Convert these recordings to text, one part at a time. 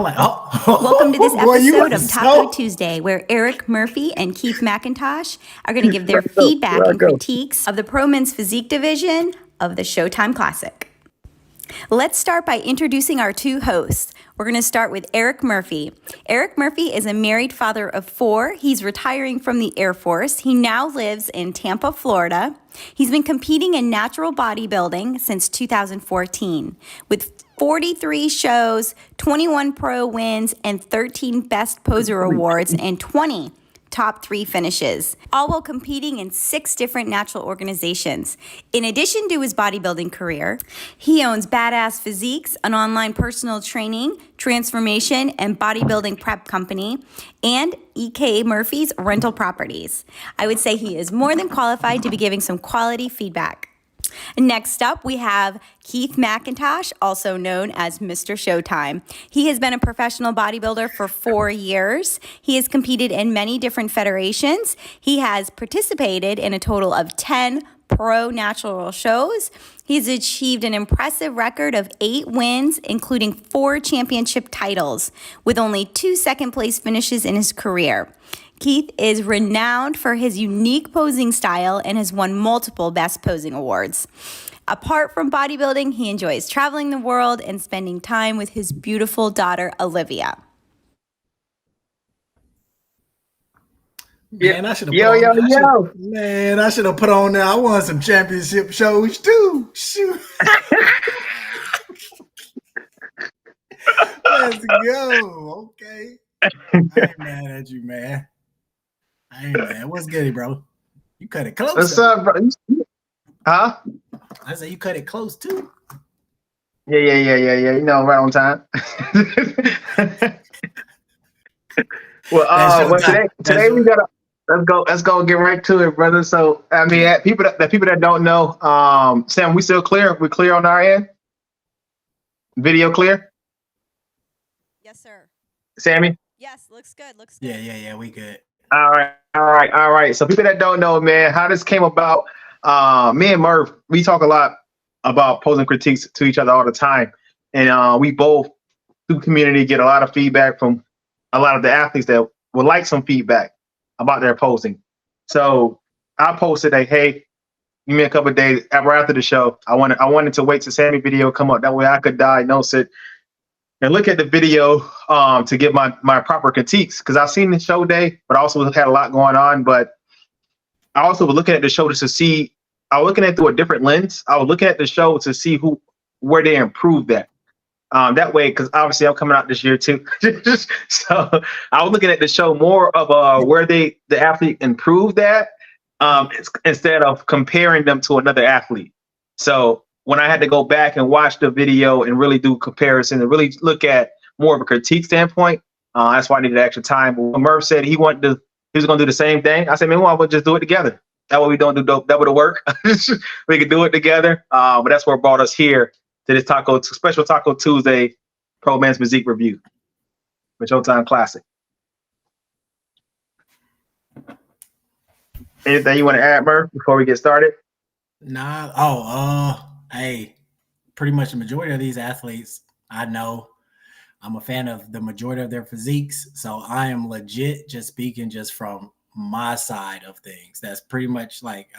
Welcome to this episode of Taco Tuesday, where Eric Murphy and Keith McIntosh are going to give their feedback and critiques of the Pro Men's Physique division of the Showtime Classic. Let's start by introducing our two hosts. We're going to start with Eric Murphy. Eric Murphy is a married father of 4. He's retiring from the Air Force. He now lives in Tampa, Florida. He's been competing in natural bodybuilding since 2014 with 43 shows, 21 pro wins, and 13 Best Poser awards, and 20 top 3 finishes, all while competing in 6 different natural organizations. In addition to his bodybuilding career, he owns Badass Physiques, an online personal training, transformation, and bodybuilding prep company, and EK Murphy's rental properties. I would say he is more than qualified to be giving some quality feedback. Next up, we have Keith McIntosh, also known as Mr. Showtime. He has been a professional bodybuilder for 4 years. He has competed in many different federations. He has participated in a total of 10 pro natural shows. He's achieved an impressive record of 8 wins, including 4 championship titles, with only 2 second-place finishes in his career. Keith is renowned for his unique posing style and has won multiple Best Posing awards. Apart from bodybuilding, he enjoys traveling the world and spending time with his beautiful daughter, Olivia. Man, I should have Man, I should have put on there. I won some championship shows too. Shoot. Let's go. Okay. I ain't mad at you, man. I ain't mad. What's good, bro? You cut it close. What's up, bro? Huh? I say you cut it close too. Yeah. You know, right on time. Well, today we gotta let's go get right to it, brother. So I mean, people that don't know, Sam, we still clear? We clear on our end? Video clear? Yes, sir. Sammy? Yes, looks good. Yeah, we good. All right. So people that don't know, man, how this came about, me and Murph, we talk a lot about posing critiques to each other all the time. And we both, through community, get a lot of feedback from a lot of the athletes that would like some feedback about their posing. So I posted hey, give me a couple of days after the show. I wanted to wait till Sammy video come up. That way I could diagnose it and look at the video to get my proper critiques, because I've seen the show day, but I also had a lot going on. But I also was looking at the show to see, I was looking at it through a different lens. I was looking at the show to see where they improved that. That way, because obviously I'm coming out this year too. So I was looking at the show more of where the athlete improved that instead of comparing them to another athlete. So when I had to go back and watch the video and really do comparison and really look at more of a critique standpoint, that's why I needed extra time. But when Murph said he was going to do the same thing, I said, man, why don't we just do it together? That way we don't do that would work. We could do it together. But that's what brought us here to this special Taco Tuesday Pro Men's Physique review with Showtime Classic. Anything you want to add, Murph, before we get started? Nah. Hey, pretty much the majority of these athletes I know. I'm a fan of the majority of their physiques, so I am legit just speaking just from my side of things. That's pretty much like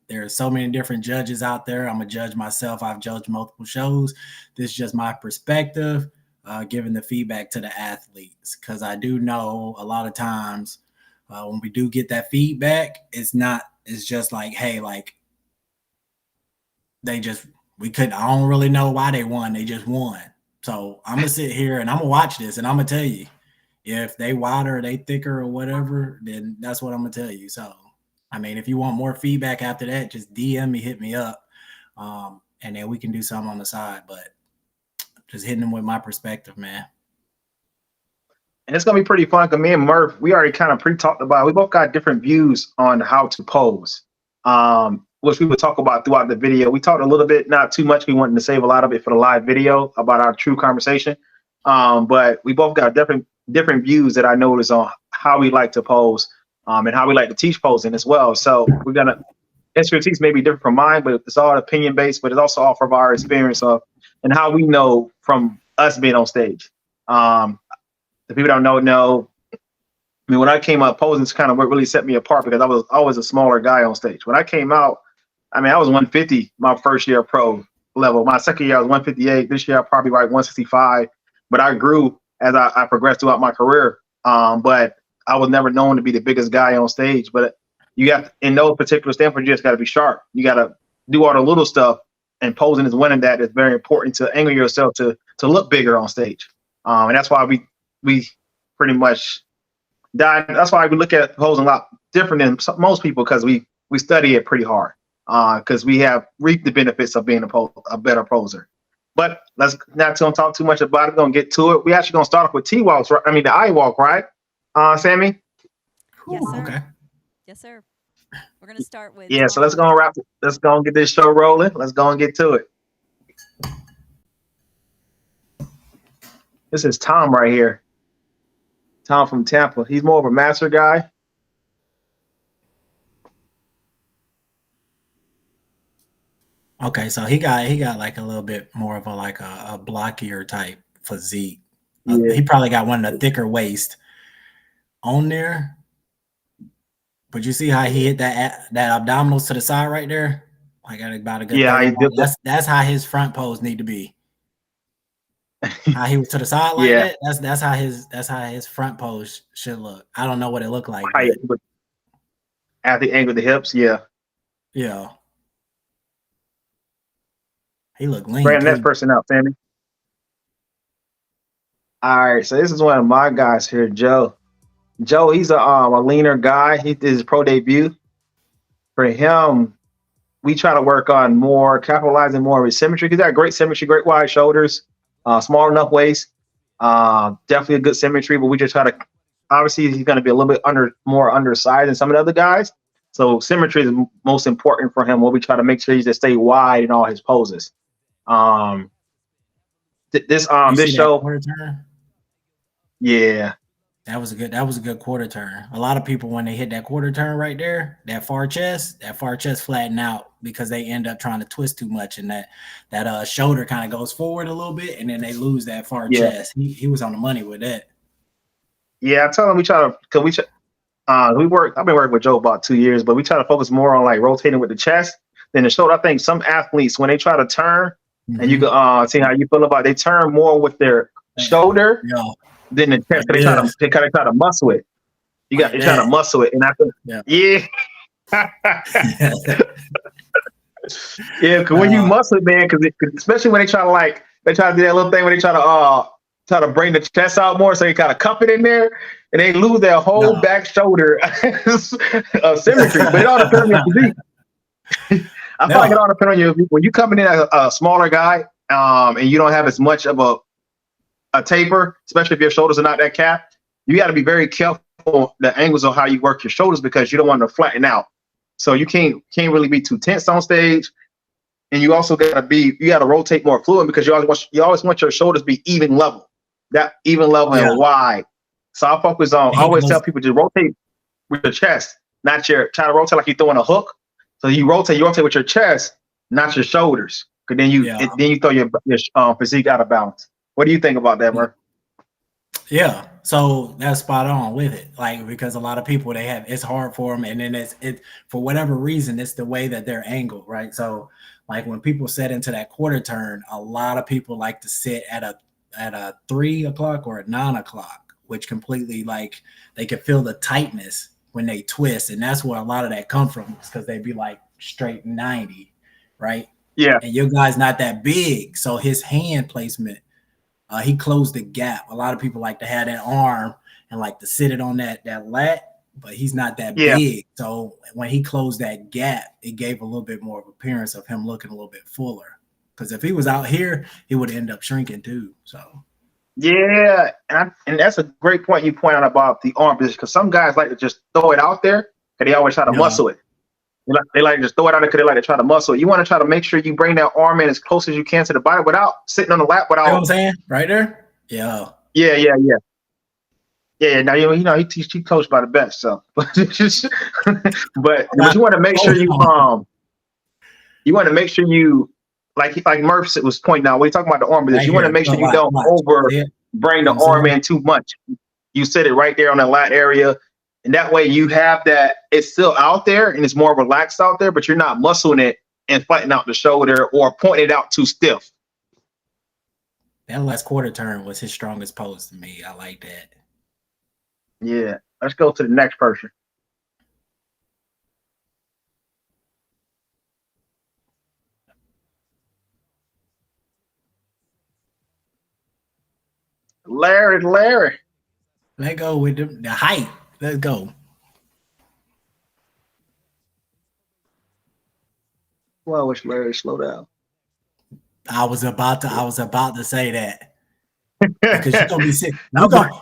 there are so many different judges out there. I'm a judge myself. I've judged multiple shows. This is just my perspective, giving the feedback to the athletes, because I do know a lot of times when we do get that feedback, it's just like, hey, like I don't really know why they won. They just won. So I'm going to sit here and I'm going to watch this and I'm going to tell you if they wider, they thicker or whatever, then that's what I'm going to tell you. So, I mean, if you want more feedback after that, just DM me, hit me up. And then we can do something on the side, but just hitting them with my perspective, man. And it's going to be pretty fun because me and Murph, we already kind of pre-talked about it. We both got different views on how to pose. Which we would talk about throughout the video. We talked a little bit, not too much. We wanted to save a lot of it for the live video about our true conversation. But we both got different views that I noticed on how we like to pose and how we like to teach posing as well. So we're gonna expertise may be different from mine, but it's all opinion based. But it's also off of our experience of and how we know from us being on stage. I the people that don't know. I mean, when I came up, posing is kind of what really set me apart because I was always a smaller guy on stage. When I came out, I mean, I was 150 my first year pro level. My second year, I was 158. This year, I probably like 165. But I grew as I progressed throughout my career. But I was never known to be the biggest guy on stage. But you got, in those particular standpoints, you just got to be sharp. You got to do all the little stuff. And posing is one of that. It's very important to angle yourself to look bigger on stage. And that's why we pretty much died. That's why we look at posing a lot different than most people, because we study it pretty hard. Because we have reaped the benefits of being a better poser. But let's not talk too much about it. We're gonna get to it. We actually gonna start off with T-walks, right? I mean the I-walk, right? Sammy? Yes, sir. Okay. Yes, sir. We're gonna start with so let's go and wrap it. Let's go and get this show rolling. Let's go and get to it. This is Tom right here. Tom from Tampa. He's more of a master guy. Okay, so he got like a little bit more of a blockier type physique. He probably got one of the thicker waist on there. But you see how he hit that abdominals to the side right there? Like at about a good that's how his front pose need to be. How he was to the side like that. That's how his front pose should look. I don't know what it looked like. At the angle of the hips, yeah. He looked lean. Bring the next person up, Sammy. All right, so this is one of my guys here, Joe. Joe, he's a leaner guy. He did his pro debut. For him, we try to work on capitalizing more of his symmetry. He's got great symmetry, great wide shoulders, small enough waist. Definitely a good symmetry, but we just try to. Obviously, he's going to be a little bit more undersized than some of the other guys. So symmetry is most important for him. Where we try to make sure he just stay wide in all his poses. This show, yeah, that was a good quarter turn. A lot of people, when they hit that quarter turn right there, that far chest flatten out because they end up trying to twist too much, and that shoulder kind of goes forward a little bit, and then they lose that far chest. He was on the money with that. Yeah, I tell him I've been working with Joe about 2 years, but we try to focus more on like rotating with the chest than the shoulder. I think some athletes, when they try to turn, and you can see how you feel about it, they turn more with their shoulder than the chest. They try to muscle it. You try to muscle it, and I think because when you muscle it, man, because especially when they try to do that little thing when they try to bring the chest out more, so they kind of cup it in there, and they lose their whole back shoulder symmetry. But it all depends on your physique. I feel like it all depends on you. When you coming in as a smaller guy, and you don't have as much of a taper, especially if your shoulders are not that capped, you got to be very careful the angles of how you work your shoulders, because you don't want to flatten out. So you can't really be too tense on stage, and you also got to rotate more fluid, because you always want your shoulders to be even level, and wide. So I focus on. I always tell people to rotate with your chest, try to rotate like you're throwing a hook. So you rotate with your chest, not your shoulders, because then you throw your physique out of balance. What do you think about that, Murph? Yeah, so that's spot on with it. Like, because a lot of people, it's hard for them, and then it for whatever reason, it's the way that they're angled, right? So like when people set into that quarter turn, a lot of people like to sit at a 3 o'clock or a 9 o'clock, which completely, like, they can feel the tightness when they twist, and that's where a lot of that come from, because they be like straight 90, right? Yeah. And your guy's not that big, so his hand placement, he closed the gap. A lot of people like to have that arm and like to sit it on that lat, but he's not that big. So when he closed that gap, it gave a little bit more of appearance of him looking a little bit fuller. Because if he was out here, he would end up shrinking too. So. Yeah, and that's a great point you point out about the arm position, because some guys like to just throw it out there, and they always try to muscle it. They like to just throw it out there because they like to try to muscle it. You want to try to make sure you bring that arm in as close as you can to the body without sitting on the lap. Without, you know what I'm saying? Right there? Yeah. Yeah, now you know he coached by the best, so but you want to make sure you like Murph was pointing out when you talking about the arm position, you want to make sure you don't bring the arm in too much. you sit it right there on the lat area. And that way you have that, it's still out there and it's more relaxed out there, but you're not muscling it and fighting out the shoulder or pointing it out too stiff. That last quarter turn was his strongest pose to me. I like that. Yeah. Let's go to the next person. Larry. Let's go with the height. Let's go. Well, I wish Larry slow down. I was about to say that. Because you're gonna be sitting,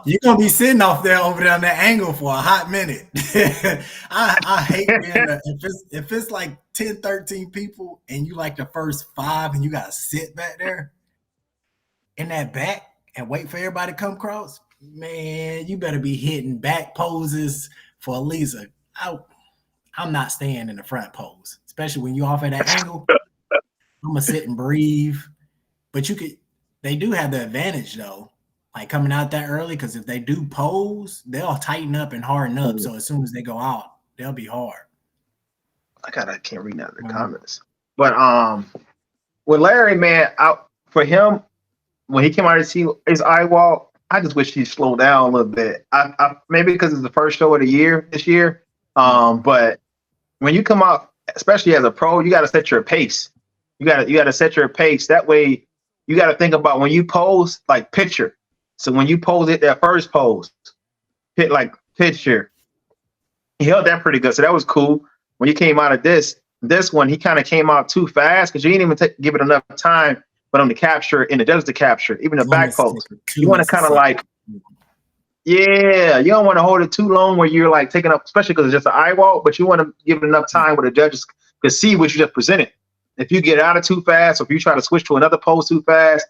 you're gonna be sitting over there on that angle for a hot minute. I hate being if it's like 10, 13 people and you like the first 5 and you gotta sit back there in that back and wait for everybody to come across. Man, you better be hitting back poses for at least I'm not staying in the front pose, especially when you off at that angle. I'm gonna sit and breathe. But they do have the advantage though, like coming out that early, because if they do pose, they'll tighten up and harden up. So as soon as they go out, they'll be hard. I can't read out the comments. But with Larry, man, for him, when he came out to his eye wall, I just wish he'd slow down a little bit. I maybe because it's the first show of the year this year. But when you come out, especially as a pro, you got to set your pace. You got to set your pace. That way, you got to think about when you pose, like picture. So when you pose it, that first pose, picture. He held that pretty good. So that was cool. When he came out of this one, he kind of came out too fast because you didn't even give it enough time for them to capture and the judges to capture, even the back pose. You want to kind of like, yeah, you don't want to hold it too long where you're like taking up, especially because it's just an eye wall, but you want to give it enough time where the judges can see what you just presented. If you get out of too fast, or if you try to switch to another pose too fast,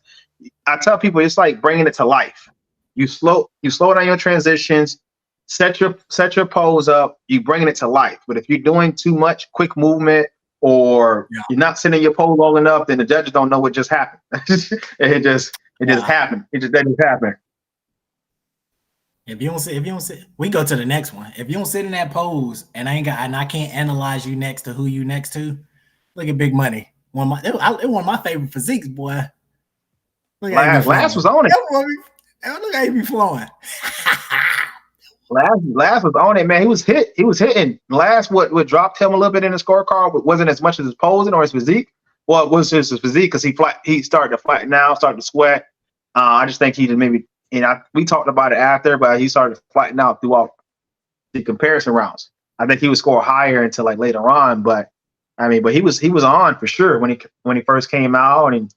I tell people it's like bringing it to life. You slow down your transitions, set your pose up, you bringing it to life. But if you're doing too much quick movement or you're not sitting your pose long enough, then the judges don't know what just happened. it just happened. It just doesn't happen. If you don't sit, we go to the next one. If you don't sit in that pose and I can't analyze you next to who you next to. Look at Big Money. One of my favorite physiques, boy. Last was on it. Look how he be flowing. Last was on it, man. He was hitting. Last what dropped him a little bit in the scorecard, but wasn't as much as his posing or his physique. Well, it was just his physique because he started to flatten out, started to sweat. I just think he just maybe, we talked about it after, but he started to flatten out throughout the comparison rounds. I think he would score higher until like later on, but he was on for sure when he first came out, and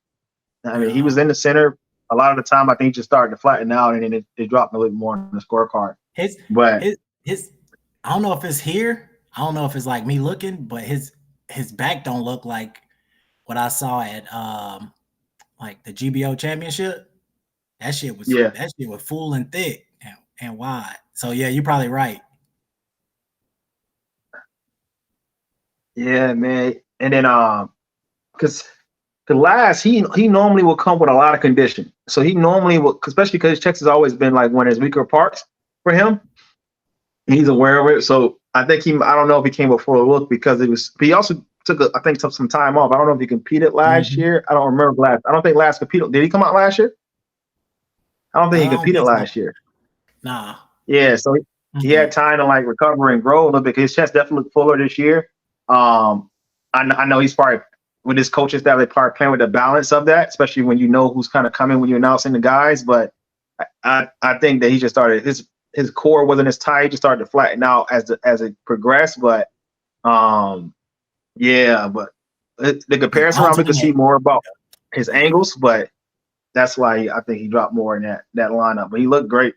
he was in the center a lot of the time. I think he just started to flatten out, and then it dropped a little more on the scorecard. His I don't know if it's here. I don't know if it's like me looking, but his back don't look like what I saw at like the GBO championship. That shit was full and thick and wide. So yeah, you're probably right. Yeah, man. And then because the last he normally will come with a lot of condition. So he normally will, especially because his chest has always been like one of his weaker parts for him. He's aware of it. So I think I don't know if he came before a look because he also took some time off. I don't know if he competed last year. I don't remember last. I don't think last competed. Did he come out last year? I don't think he competed last year. Nah. Yeah, so he had time to like recover and grow a little bit. His chest definitely looked fuller this year. I know he's probably with his coaching staff, they probably playing with the balance of that, especially when you know who's kind of coming when you're announcing the guys. But I think that he just started his core wasn't as tight, just started to flatten out as it progressed. But the comparison round we could see more about his angles, but that's why I think he dropped more in that lineup. But he looked great,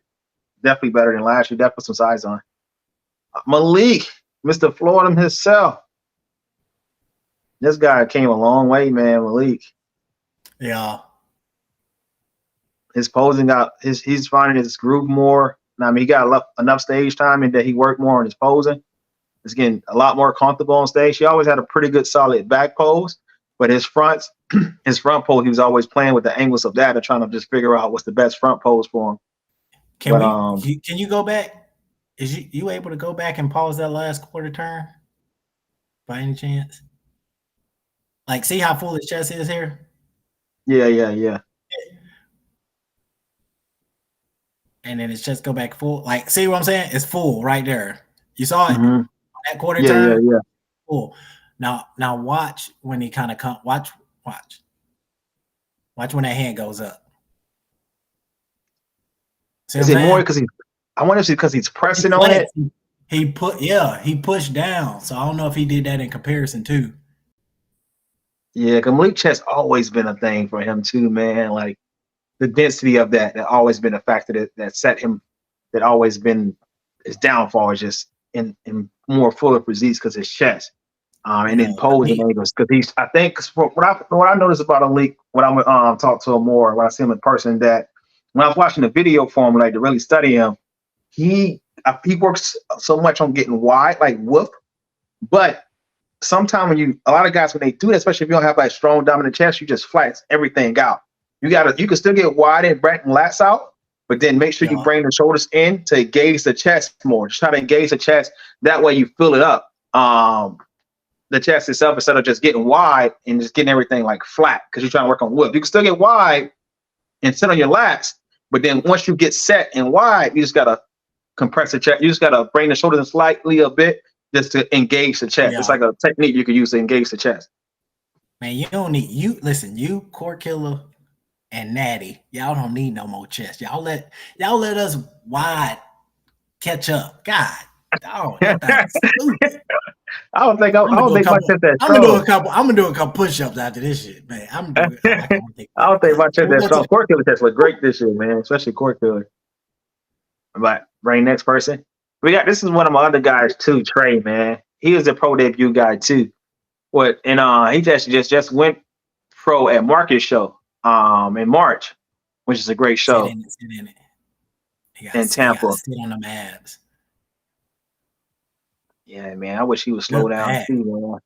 definitely better than last year. Definitely put some size on. Malik, Mr. Florida himself. This guy came a long way, man. Malik. Yeah. His posing he's finding his groove more. He got enough stage time and that he worked more on his posing. He's getting a lot more comfortable on stage. He always had a pretty good solid back pose, but his front pose, he was always playing with the angles of that and trying to just figure out what's the best front pose for him. Can can you go back? Is you able to go back and pause that last quarter turn by any chance? Like, see how full his chest is here? Yeah. And then his chest go back full. Like, see what I'm saying? It's full right there. You saw it? Mm-hmm. That quarter turn? Yeah. Full. Now watch when he kind of come. Watch when that hand goes up. See Is it more because I wonder if it's because he's pressing on it. He pushed down. So I don't know if he did that in comparison too. Yeah, because Malik chest always been a thing for him too, man. Like the density of that always been a factor that set him. That always been his downfall is just in more fuller physiques because his chest, and then posing angles because he's. I think what I noticed about Malik when I talk to him more when I see him in person that when I was watching the video for him like to really study him, he works so much on getting wide like whoop, but sometimes a lot of guys when they do that, especially if you don't have like strong dominant chest, you just flats everything out. You can still get wide and back and lats out, but then make sure you bring the shoulders in to engage the chest more. Just try to engage the chest. That way you fill it up. The chest itself instead of just getting wide and just getting everything like flat because you're trying to work on whoop. You can still get wide and sit on your lats, but then once you get set and wide, you just gotta compress the chest. You just gotta bring the shoulders in slightly a bit just to engage the chest. It's like a technique you can use to engage the chest. Man, you don't need you Core Killer and Natty. Y'all don't need no more chest. Y'all let us wide catch up. God, that's stupid. I don't think my chest that strong. I'm gonna do a couple push-ups after this shit, man. I don't think my chest that strong. Core Killer chest look great this year, man. Especially Core Killer. But bring next person. This is one of my other guys too, Trey, man. He was a pro debut guy too. He just went pro at Market Show in March, which is a great show. Sit in it. In Tampa. Sit on them abs. Yeah, man. I wish he would slow down too, man.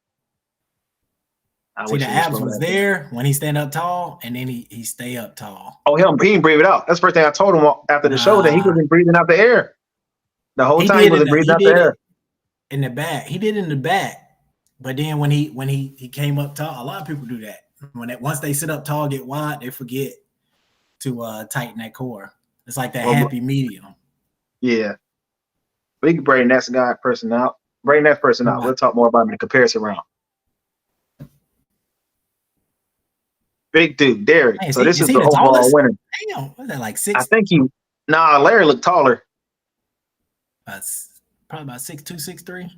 The abs was there when he stand up tall, and then he stay up tall. Oh, he didn't breathe it out. That's the first thing I told him after the show that he wasn't breathing out the air. The whole time he wasn't breathing out the air. In the back. He did in the back. But then when he came up tall, a lot of people do that. Once they sit up tall, get wide, they forget to tighten that core. It's like that happy medium. Yeah. We can bring next person out. Bring that person out. We'll talk more about him in the comparison round. Big dude, Derek. Man, so this is the overall tallest winner. Damn, what's that, like 6? I think Larry looked taller. Probably about 6'2", 6'3".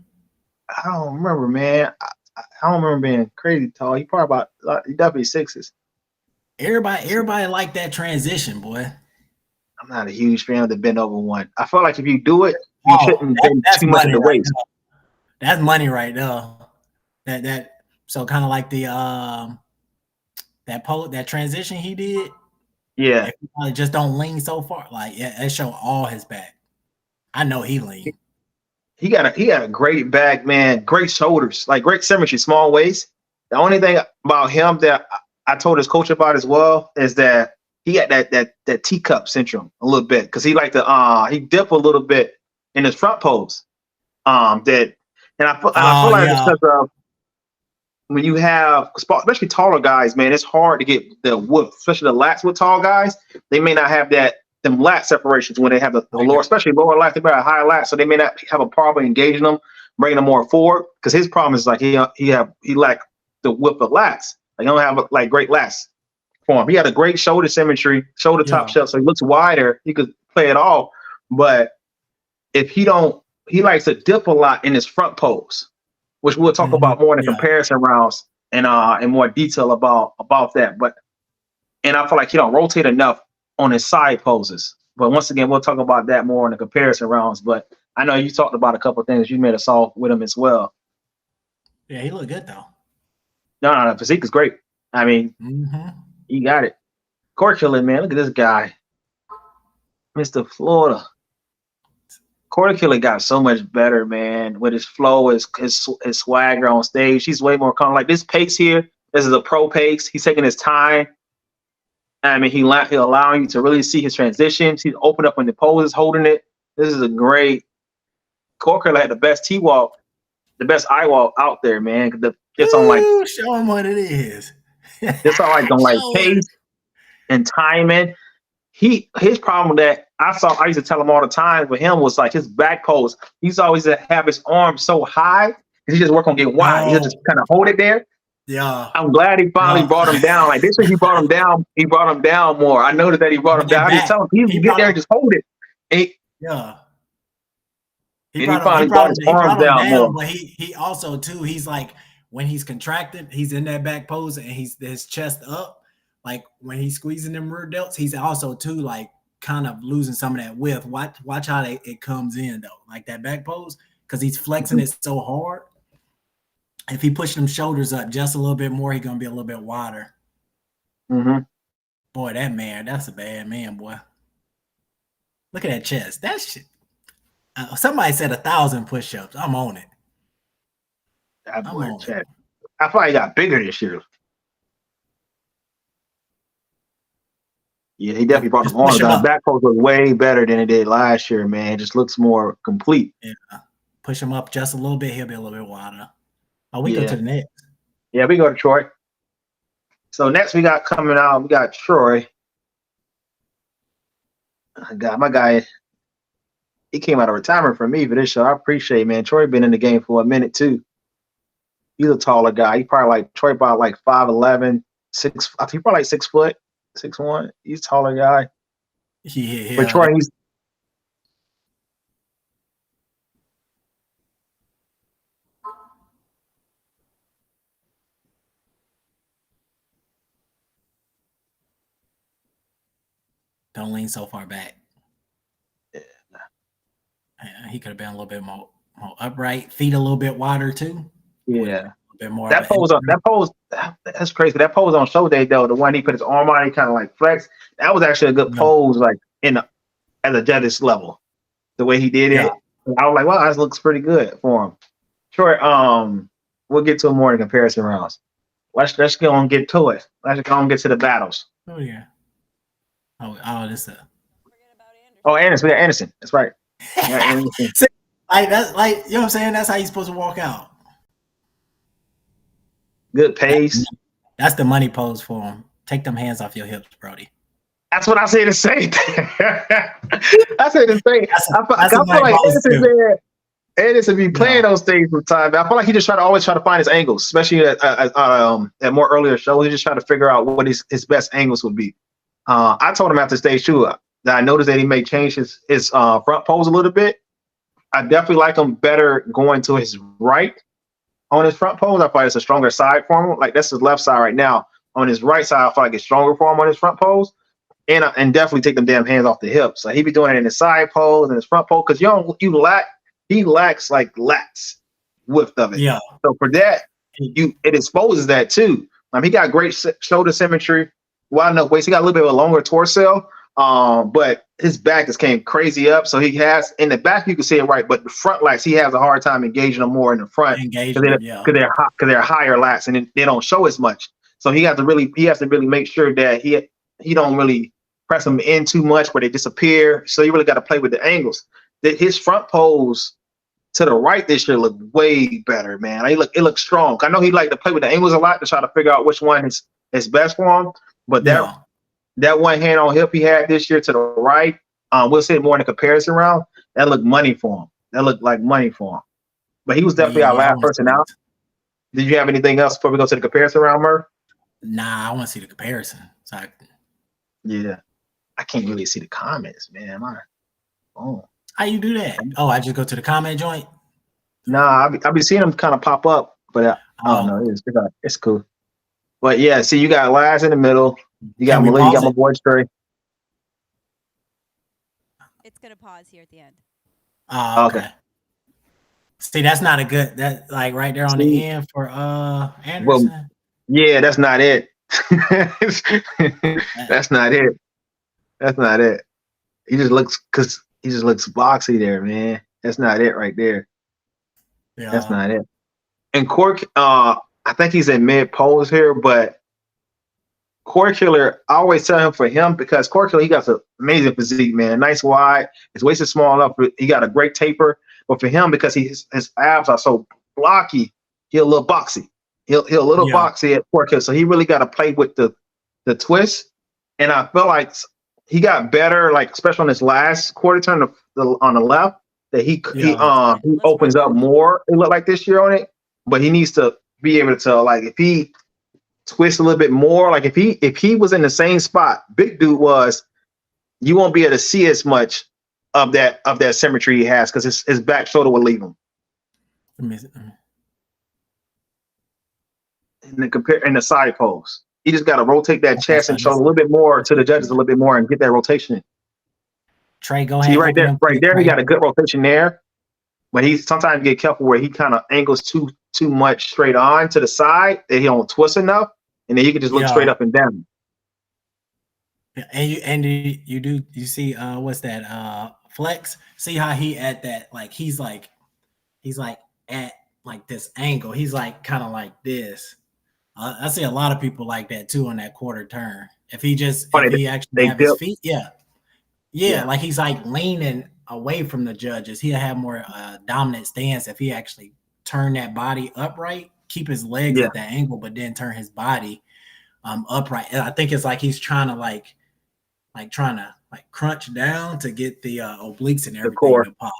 I don't remember, man. I don't remember being crazy tall. He definitely 6s. Everybody like that transition, boy. I'm not a huge fan of the bend over one. I feel like if you do it, you shouldn't bend too much of the waist. That's money right there. So kind of like the that transition he did. Yeah. If you just don't lean so far, like it show all his back. I know he lean. He got a great back, man. Great shoulders, like great symmetry, small waist. The only thing about him that I told his coach about as well is that he had that teacup syndrome a little bit because he like to he dip a little bit in his front pose. I feel like it's because of when you have, especially taller guys, man, it's hard to get the whoop, especially the lats with tall guys. They may not have them lat separations when they have the lower, especially lower lats. They may have higher lats, so they may not have a problem engaging them, bringing them more forward. Because his problem is like he lack the whip of lats. Like he don't have like great lats for him. He had a great shoulder symmetry, shoulder top shelf, so he looks wider. He could play it all, but if he likes to dip a lot in his front pose, which we'll talk about more in the comparison rounds and in more detail about that. And I feel like he don't rotate enough on his side poses. But once again, we'll talk about that more in the comparison rounds. But I know you talked about a couple of things. You made a solve with him as well. Yeah, he looked good though. No, Physique is great. I mean, he got it. Core Killer, man, look at this guy, Mr. Florida. Core Killer got so much better, man, with his flow, his swagger on stage. He's way more calm. Like this pace here, this is a pro pace. He's taking his time. I mean, he'll allow you to really see his transitions. He's open up when the pose is holding it. This is a great. Corker had the best T-walk, the best I-walk out there, man. Just on like, show him what it is. just on like pace and timing. His problem that I used to tell him all the time with him was like his back pose. He's always have his arms so high because he just work on getting wide. He'll just kind of hold it there. Yeah. I'm glad he finally brought him down. Like this week he brought him down. He brought him down more. I noticed that he brought him down. I just tell him he get there and just hold it. Yeah. He finally brought his arms down more. But he also too, he's like when he's contracted, he's in that back pose and his chest up. Like when he's squeezing them rear delts, he's also too like kind of losing some of that width. Watch how it comes in though, like that back pose, because he's flexing it so hard. If he pushes them shoulders up just a little bit more, he's gonna be a little bit wider. Boy, that's a bad man, boy. Look at that chest. That shit. Somebody said 1,000 push-ups. I'm on it. I thought he got bigger this year. Yeah, he definitely brought his arms down. Back pose was way better than it did last year, man. It just looks more complete. Yeah. Push him up just a little bit. He'll be a little bit wider. Oh, we go to the next. Yeah, we go to Troy. So next we got coming out, we got Troy. My guy, he came out of retirement for me for this show. I appreciate it, man. Troy been in the game for a minute too. He's a taller guy. He probably like Troy about like 5'11", 6. I think he probably like 6 foot, 6'1". He's a taller guy. Yeah. But Troy, he's don't lean so far back. Yeah, he could have been a little bit more upright, feet a little bit wider too. Yeah. A bit more. That pose, that's crazy. That pose on show day though, the one he put his arm on, he kind of like flex. That was actually a good pose, like at a judge's level. The way he did it, I was like, wow, that looks pretty good for him. Sure. We'll get to it more in comparison rounds. Let's go and get to it. Let's go and get to the battles. Oh yeah. Oh, this. Anderson. We got Anderson. That's right. See, like that's like, you know what I'm saying? That's how you're supposed to walk out. Good pace. That's the money pose for him. Take them hands off your hips, Brody. That's what I say the same thing. I say the same. I feel like Anderson be playing those things from time. I feel like he just always try to find his angles, especially at more earlier shows. He just try to figure out what his best angles would be. I told him after stage 2 that I noticed that he may change his front pose a little bit. I definitely like him better going to his right on his front pose. I feel like it's a stronger side for him. Like that's his left side right now. On his right side, I feel like it's stronger for him on his front pose. And definitely take them damn hands off the hips. Like he be doing it in his side pose and his front pose because he lacks like lats width of it. Yeah. So for that, it exposes that too. He got great shoulder symmetry. Wide enough waist. He got a little bit of a longer torso. But his back just came crazy up. So he has in the back you can see it right, but the front lats he has a hard time engaging them more in the front because they're higher lats and they don't show as much. So he has to really make sure that he don't really press them in too much where they disappear. So you really got to play with the angles. His front pose to the right this year looked way better, man. It looked strong. I know he liked to play with the angles a lot to try to figure out which one is best for him. But that one hand on hip he had this year to the right, we'll say more in the comparison round. That looked money for him. That looked like money for him. But he was definitely our last person out. Did you have anything else before we go to the comparison round, Murph? Nah, I want to see the comparison. Yeah, I can't really see the comments, man. How you do that? Oh, I just go to the comment joint? Nah, I be seeing them kind of pop up, but I don't know. It's cool. But yeah, see, you got Laz in the middle. You got Malik, you got my boy Trey. It's gonna pause here at the end. Oh, okay. See, that's not a good like right there on the end for Anderson. Well, yeah, that's not it. That's not it. That's not it. He just looks boxy there, man. That's not it right there. Yeah. That's not it. And Cork, I think he's in mid pose here, but Corey Killer, I always tell him for him because Corey Killer, he got an amazing physique, man. Nice wide. His waist is small enough. He got a great taper. But for him, because his abs are so blocky, he a little boxy. He'll a little boxy at Corey Killer. So he really got to play with the twist. And I feel like he got better, like especially on this last quarter turn on the left, that he opens up more. It looked like this year on it, but he needs to be able to, like, if he twist a little bit more, like if he was in the same spot big dude was, you won't be able to see as much of that symmetry he has because his back shoulder will leave him. In the side pose, he just got to rotate that chest and shoulder a little bit more to the judges a little bit more and get that rotation in. Trey, go ahead. See right there, he got a good rotation there, but he sometimes get careful where he kind of angles too much straight on to the side that he don't twist enough, and then you can just look straight up and down. And you see what's that flex? See how he at that, like he's like at like this angle. He's like kind of like this. I see a lot of people like that too on that quarter turn. If he actually have his feet, like he's like leaning away from the judges. He'll have more dominant stance if he actually turn that body upright, keep his legs at that angle, but then turn his body upright. And I think it's like he's trying to like crunch down to get the obliques and everything to pop.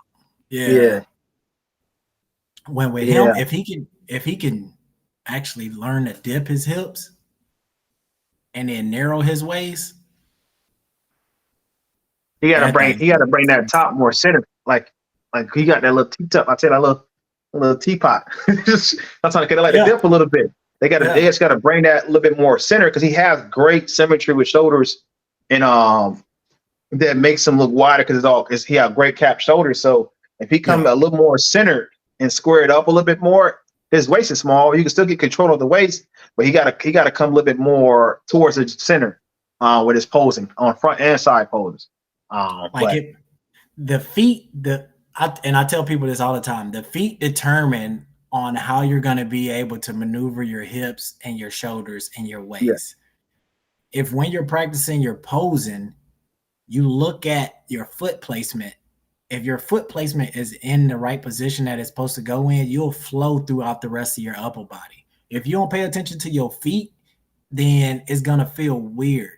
Yeah. When with him, if he can actually learn to dip his hips and then narrow his waist, he got to bring that top more center. Like he got that little teacup. I tell you, that little teapot. I'm trying to get it like a dip a little bit. They just got to bring that a little bit more center because he has great symmetry with shoulders, and that makes him look wider because he have great cap shoulders. So if he comes a little more centered and squared up a little bit more, his waist is small. You can still get control of the waist, but he got to come a little bit more towards the center with his posing on front and side poses. The feet, and I tell people this all the time, the feet determine on how you're going to be able to maneuver your hips and your shoulders and your waist. If when you're practicing your posing, you look at your foot placement. If your foot placement is in the right position that it's supposed to go in, you'll flow throughout the rest of your upper body. If you don't pay attention to your feet, then it's going to feel weird.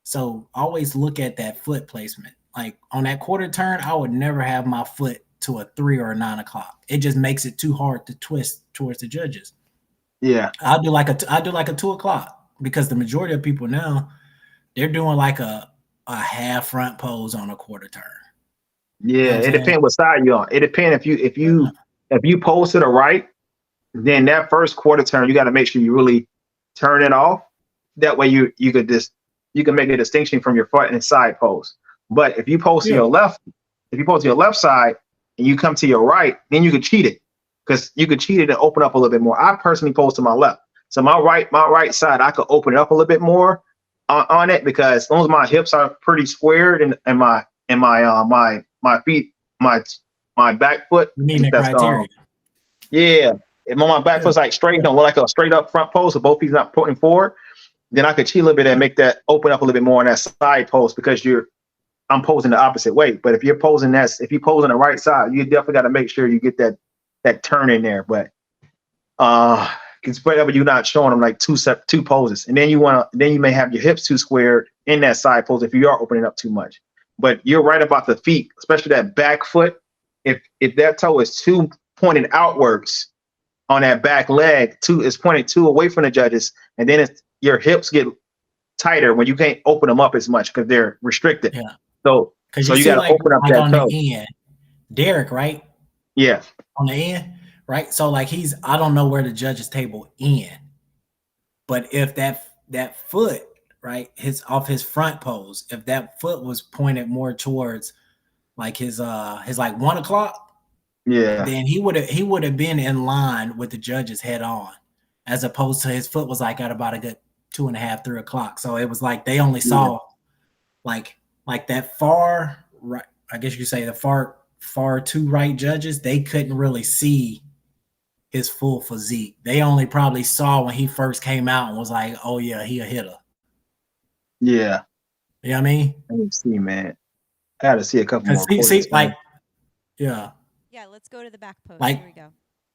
So always look at that foot placement. Like on that quarter turn, I would never have my foot to a 3 or a 9 o'clock. It just makes it too hard to twist towards the judges. Yeah. I do like a 2 o'clock because the majority of people now, they're doing like a half front pose on a quarter turn. Yeah, it depends what side you're on. It depends if you pose to the right, then that first quarter turn you got to make sure you really turn it off. That way you can make a distinction from your front and side pose. But if you pose to your left, side and you come to your right, then you could cheat it because you could cheat it and open up a little bit more. I personally pose to my left, so my right side I could open it up a little bit more on it because as long as my hips are pretty squared and my feet, my back foot. You mean the criteria? If my back foot's like straight, don't look like a straight up front pose, so both feet not pointing forward, then I could cheat a little bit and make that open up a little bit more on that side pose because I'm posing the opposite way. But if you're posing the right side, you definitely got to make sure you get that turn in there. But it's whatever you're not showing them like two poses, and then you may have your hips too squared in that side pose if you are opening up too much. But you're right about the feet, especially that back foot. If that toe is too pointed outwards on that back leg, is pointed too away from the judges, and then your hips get tighter when you can't open them up as much because they're restricted. Yeah. So you got to open up that on toe. The end, Derek, right? Yeah. On the end, right? So like I don't know where the judges table end, but if that foot, right, off his front pose, if that foot was pointed more towards like his like 1 o'clock, then he would have been in line with the judges head on, as opposed to his foot was like at about a good 2.5, 3 o'clock. So it was like they only saw like that far right. I guess you could say the far two right judges, they couldn't really see his full physique. They only probably saw when he first came out and was like, oh yeah, he a hitter. Yeah. You know what I mean? Let me see, man. I gotta see a couple more See, quarters, man. yeah. Yeah, let's go to the back pose. Like, Here we go.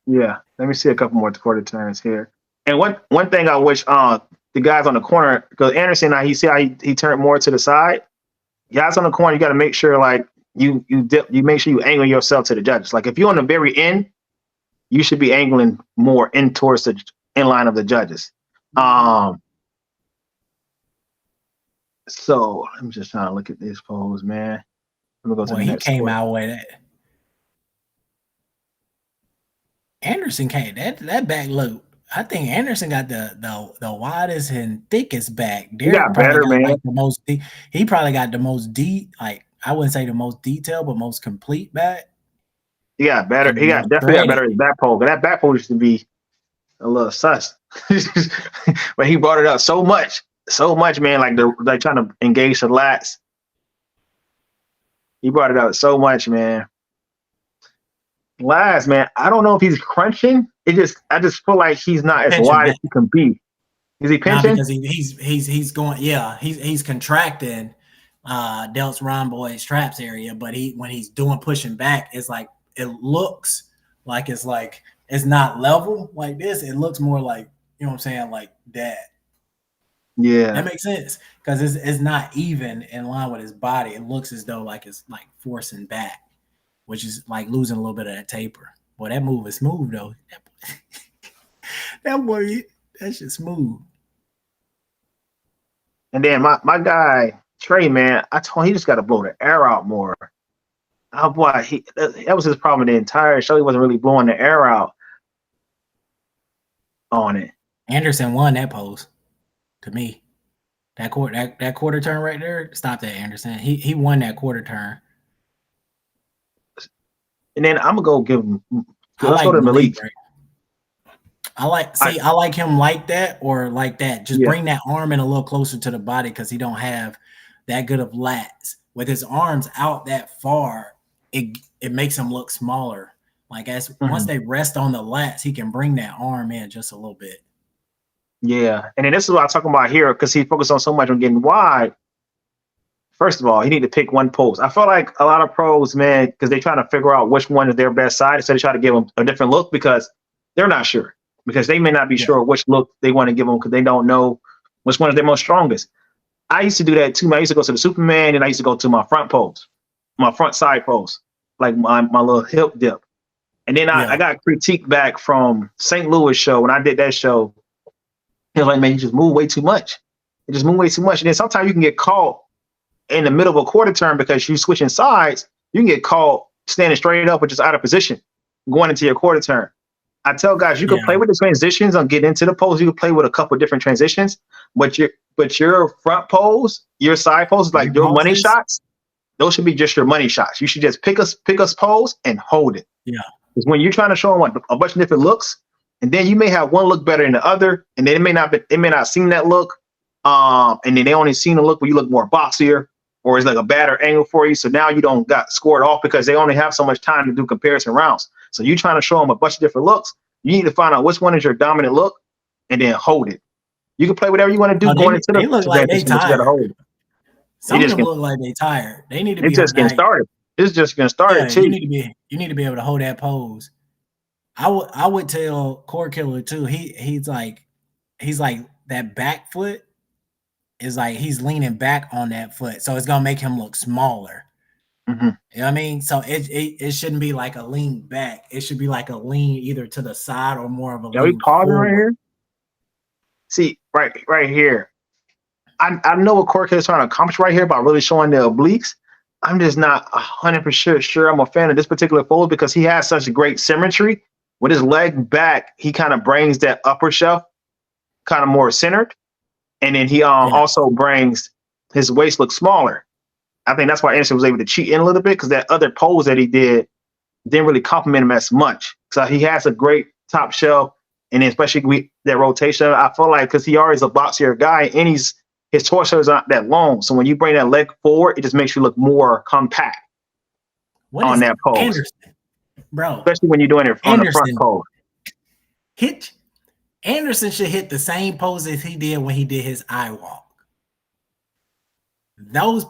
Yeah. Let me see a couple more quarter turns here. And one thing I wish the guys on the corner, because Anderson, he see how he turned more to the side. Guys on the corner, you got to make sure like you make sure you angle yourself to the judges. Like if you're on the very end, you should be angling more in towards the in line of the judges. So I'm just trying to look at this pose, man. I'm gonna go to the next. He came out with it. Anderson came that back loop. I think Anderson got the widest and thickest back. Derek got better, man. Like the most. He probably got the most like I wouldn't say the most detailed, but most complete back. He got better. He got definitely got better at his back pole. But that back pole used to be a little sus. But he brought it up so much, man. Like trying to engage the lats. He brought it out so much, man. Last, man, I don't know if he's crunching. I just feel like he's not as wide as he can be. Is he pinching? Because he's going. Yeah, he's contracting Delts Rhomboid's traps area, but when he's pushing back, it's like it looks like it's not level like this. It looks more like, you know what I'm saying, like that. Yeah, that makes sense because it's not even in line with his body. It looks as though like it's like forcing back, which is like losing a little bit of that taper. Boy, that move is smooth though. That shit's smooth. And then my guy Trey, man, I told him he just got to blow the air out more. Oh boy, that was his problem the entire show. He wasn't really blowing the air out on it. Anderson won that pose. To me, that quarter turn right there, stop that, Anderson. He won that quarter turn. And then I'm gonna go give him. Let's go to Malik. Right? I like him like that or like that. Just bring that arm in a little closer to the body because he don't have that good of lats. With his arms out that far, it makes him look smaller. Like once they rest on the lats, he can bring that arm in just a little bit. Yeah, and then this is what I'm talking about here because he focused on so much on getting wide. First of all, he need to pick one pose. I feel like a lot of pros, man, because they're trying to figure out which one is their best side, instead of trying to give them a different look because they're not sure. Because they may not be sure which look they want to give them because they don't know which one is their most strongest. I used to do that too, man. I used to go to the Superman and I used to go to my front pose, my front side pose, like my little hip dip. And then I got critique back from St. Louis show when I did that show. He was like, man, you just move way too much. You just move way too much. And then sometimes you can get caught in the middle of a quarter turn because you're switching sides. You can get caught standing straight up or just out of position going into your quarter turn. I tell guys, you can play with the transitions on getting into the pose. You can play with a couple different transitions, but your front pose, your side pose, like your money shots, those should be just your money shots. You should just pick us pose and hold it. Yeah. Because when you're trying to show them a bunch of different looks, and then you may have one look better than the other, and then they may not seen that look, and then they only seen a look where you look more boxier, or it's like a better angle for you. So now you don't got scored off because they only have so much time to do comparison rounds. So you're trying to show them a bunch of different looks. You need to find out which one is your dominant look, and then hold it. You can play whatever you want to do going into the. They look like they tired. Hold. Some of them look like they tired. They need to be. It's just getting started. It's just getting started too. You need to be able to hold that pose. I would tell Core Killer too. He's like that back foot is like he's leaning back on that foot, so it's gonna make him look smaller. Mm-hmm. You know what I mean? So it shouldn't be like a lean back. It should be like a lean either to the side or more of a. Are we pausing right here? See, right here. I know what Core Killer is trying to accomplish right here by really showing the obliques. I'm just not 100% sure I'm a fan of this particular pose because he has such great symmetry. With his leg back, he kind of brings that upper shelf kind of more centered. And then he also brings his waist look smaller. I think that's why Anderson was able to cheat in a little bit because that other pose that he didn't really compliment him as much. So he has a great top shelf. And then especially with that rotation, I feel like because he already is a boxier guy and his torso is not that long. So when you bring that leg forward, it just makes you look more compact on that pose. Anderson? Bro, especially when you're doing it on the front pose. Anderson should hit the same pose as he did when he did his eye walk. those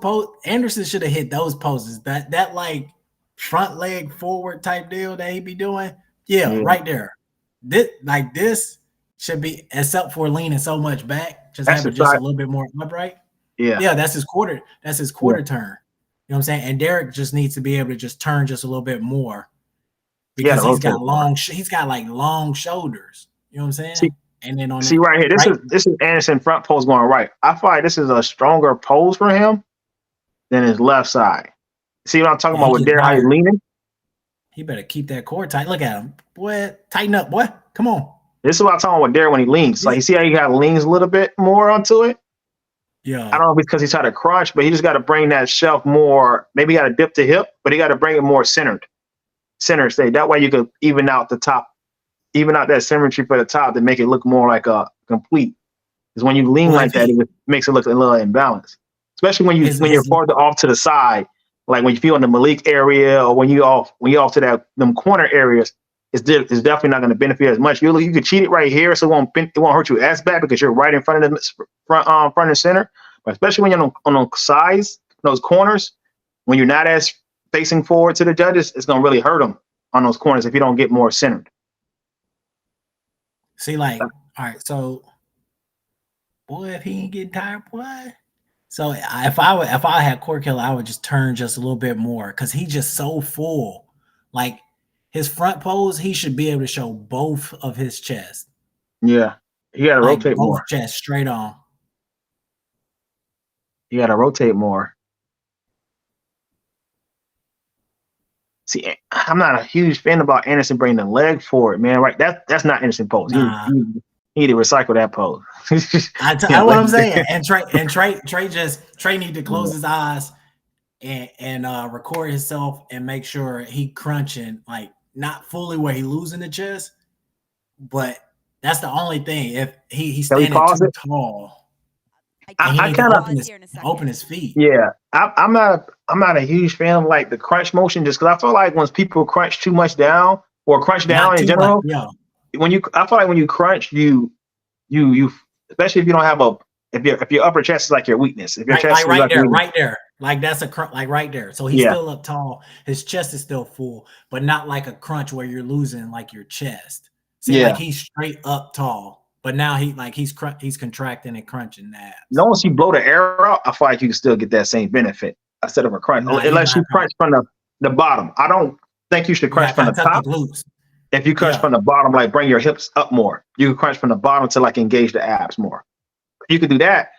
Anderson should have hit those poses. That like front leg forward type deal that he be doing. Yeah, right there. This should be, except for leaning so much back, just have it just a little bit more upright. Yeah, that's his quarter. That's his quarter turn. You know what I'm saying? And Derek just needs to be able to just turn just a little bit more because he's got like long shoulders. You know what I'm saying? And then right here, this is Anderson front pose going right. I feel like this is a stronger pose for him than his left side. See what I'm talking about with Derek, how he's leaning? He better keep that core tight. Look at him. Boy, tighten up, boy. Come on. This is what I'm talking about with Derek when he leans. Like, you see how he got leans a little bit more onto it? Yeah. I don't know if it's because he's trying to crunch, but he just got to bring that shelf more. Maybe he got to dip the hip, but he got to bring it more centered state. That way you could even out the top, even out that symmetry for the top to make it look more like a complete. Because when you lean like that, it makes it look a little imbalanced. Especially when you're farther off to the side, like when you feel in the Malik area or when you off to them corner areas, it's definitely not going to benefit as much. You could cheat it right here, so it won't hurt your ass back because you're right in front of the front and center. But especially when you're on the sides, those corners, when you're not as facing forward to the judges, it's going to really hurt them on those corners if you don't get more centered. See, like, all right, so boy, if he ain't getting tired, boy. So if I had core killer, I would just turn just a little bit more because he's just so full. Like his front pose, he should be able to show both of his chest. Yeah, he got to rotate more. Both chest straight on. You got to rotate more. See, I'm not a huge fan about Anderson bringing the leg forward, man. Right? That's not Anderson pose. Nah. You need to recycle that pose. That's what I'm saying. And Trey need to close his eyes and record himself and make sure he crunching, like not fully where he losing the chest, but that's the only thing. If he's standing too tall. I kind of open his feet. Yeah, I'm not a huge fan of like the crunch motion just because I feel like once people crunch too much down or crunch down in general, I feel like when you crunch, you especially if you don't have if your upper chest is like your weakness. If your chest like right there, like that's a crunch, like right there. So he's still up tall, his chest is still full, but not like a crunch where you're losing like your chest. See, like he's straight up tall. But now he's contracting and crunching that. Once you blow the air out, I feel like you can still get that same benefit instead of a crunch. Unless you crunch from the bottom. I don't think you should crunch from the top. If you crunch from the bottom, like bring your hips up more. You can crunch from the bottom to like engage the abs more. You can do that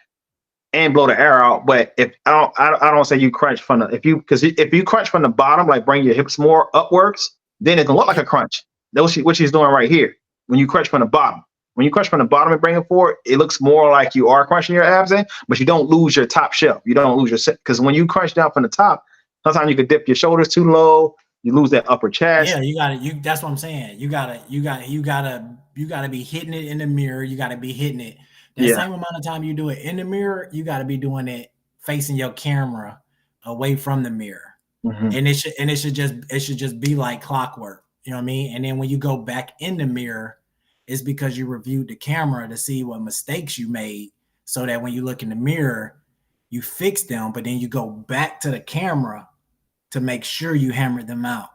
and blow the air out. But if I don't say you crunch from if you crunch from the bottom, like bring your hips more upwards, then it can look like a crunch. That's what she's doing right here. When you crunch from the bottom. When you crunch from the bottom and bring it forward, it looks more like you are crunching your abs in, but you don't lose your top shelf. You don't lose your because when you crunch down from the top, sometimes you could dip your shoulders too low. You lose that upper chest. Yeah, that's what I'm saying. You gotta be hitting it in the mirror. You gotta be hitting it. The same amount of time you do it in the mirror, you gotta be doing it facing your camera away from the mirror. Mm-hmm. And it should just be like clockwork. You know what I mean? And then when you go back in the mirror, it's because you reviewed the camera to see what mistakes you made so that when you look in the mirror, you fix them, but then you go back to the camera to make sure you hammered them out.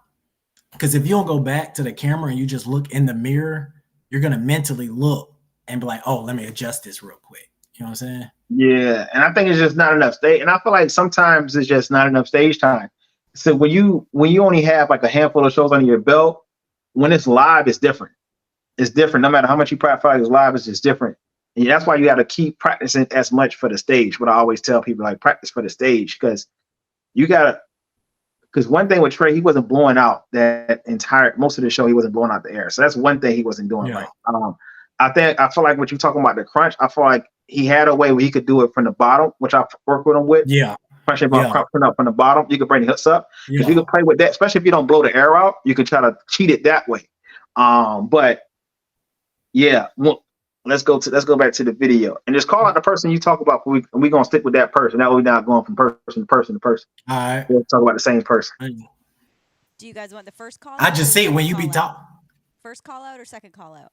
Because if you don't go back to the camera and you just look in the mirror, you're going to mentally look and be like, oh, let me adjust this real quick. You know what I'm saying? Yeah. And I think it's just not enough stage. And I feel like sometimes it's just not enough stage time. So when you only have like a handful of shows under your belt, when it's live, it's different. It's different. No matter how much you practice live, it's just different. And that's why you got to keep practicing as much for the stage. What I always tell people, like practice for the stage, because one thing with Trey, he wasn't blowing out most of the show. He wasn't blowing out the air. So that's one thing he wasn't doing right. I feel like what you're talking about the crunch, I feel like he had a way where he could do it from the bottom, which I work with him with. Yeah. Crunching up from the bottom. You can bring the hips up. Because you can play with that, especially if you don't blow the air out, you can try to cheat it that way. But yeah, well, let's go back to the video and just call out the person you talk about. We're gonna stick with that person. That way we're not going from person to person to person. All right, we'll talk about the same person. Do you guys want the first call? I just see it when you be talking. First call out or second call out?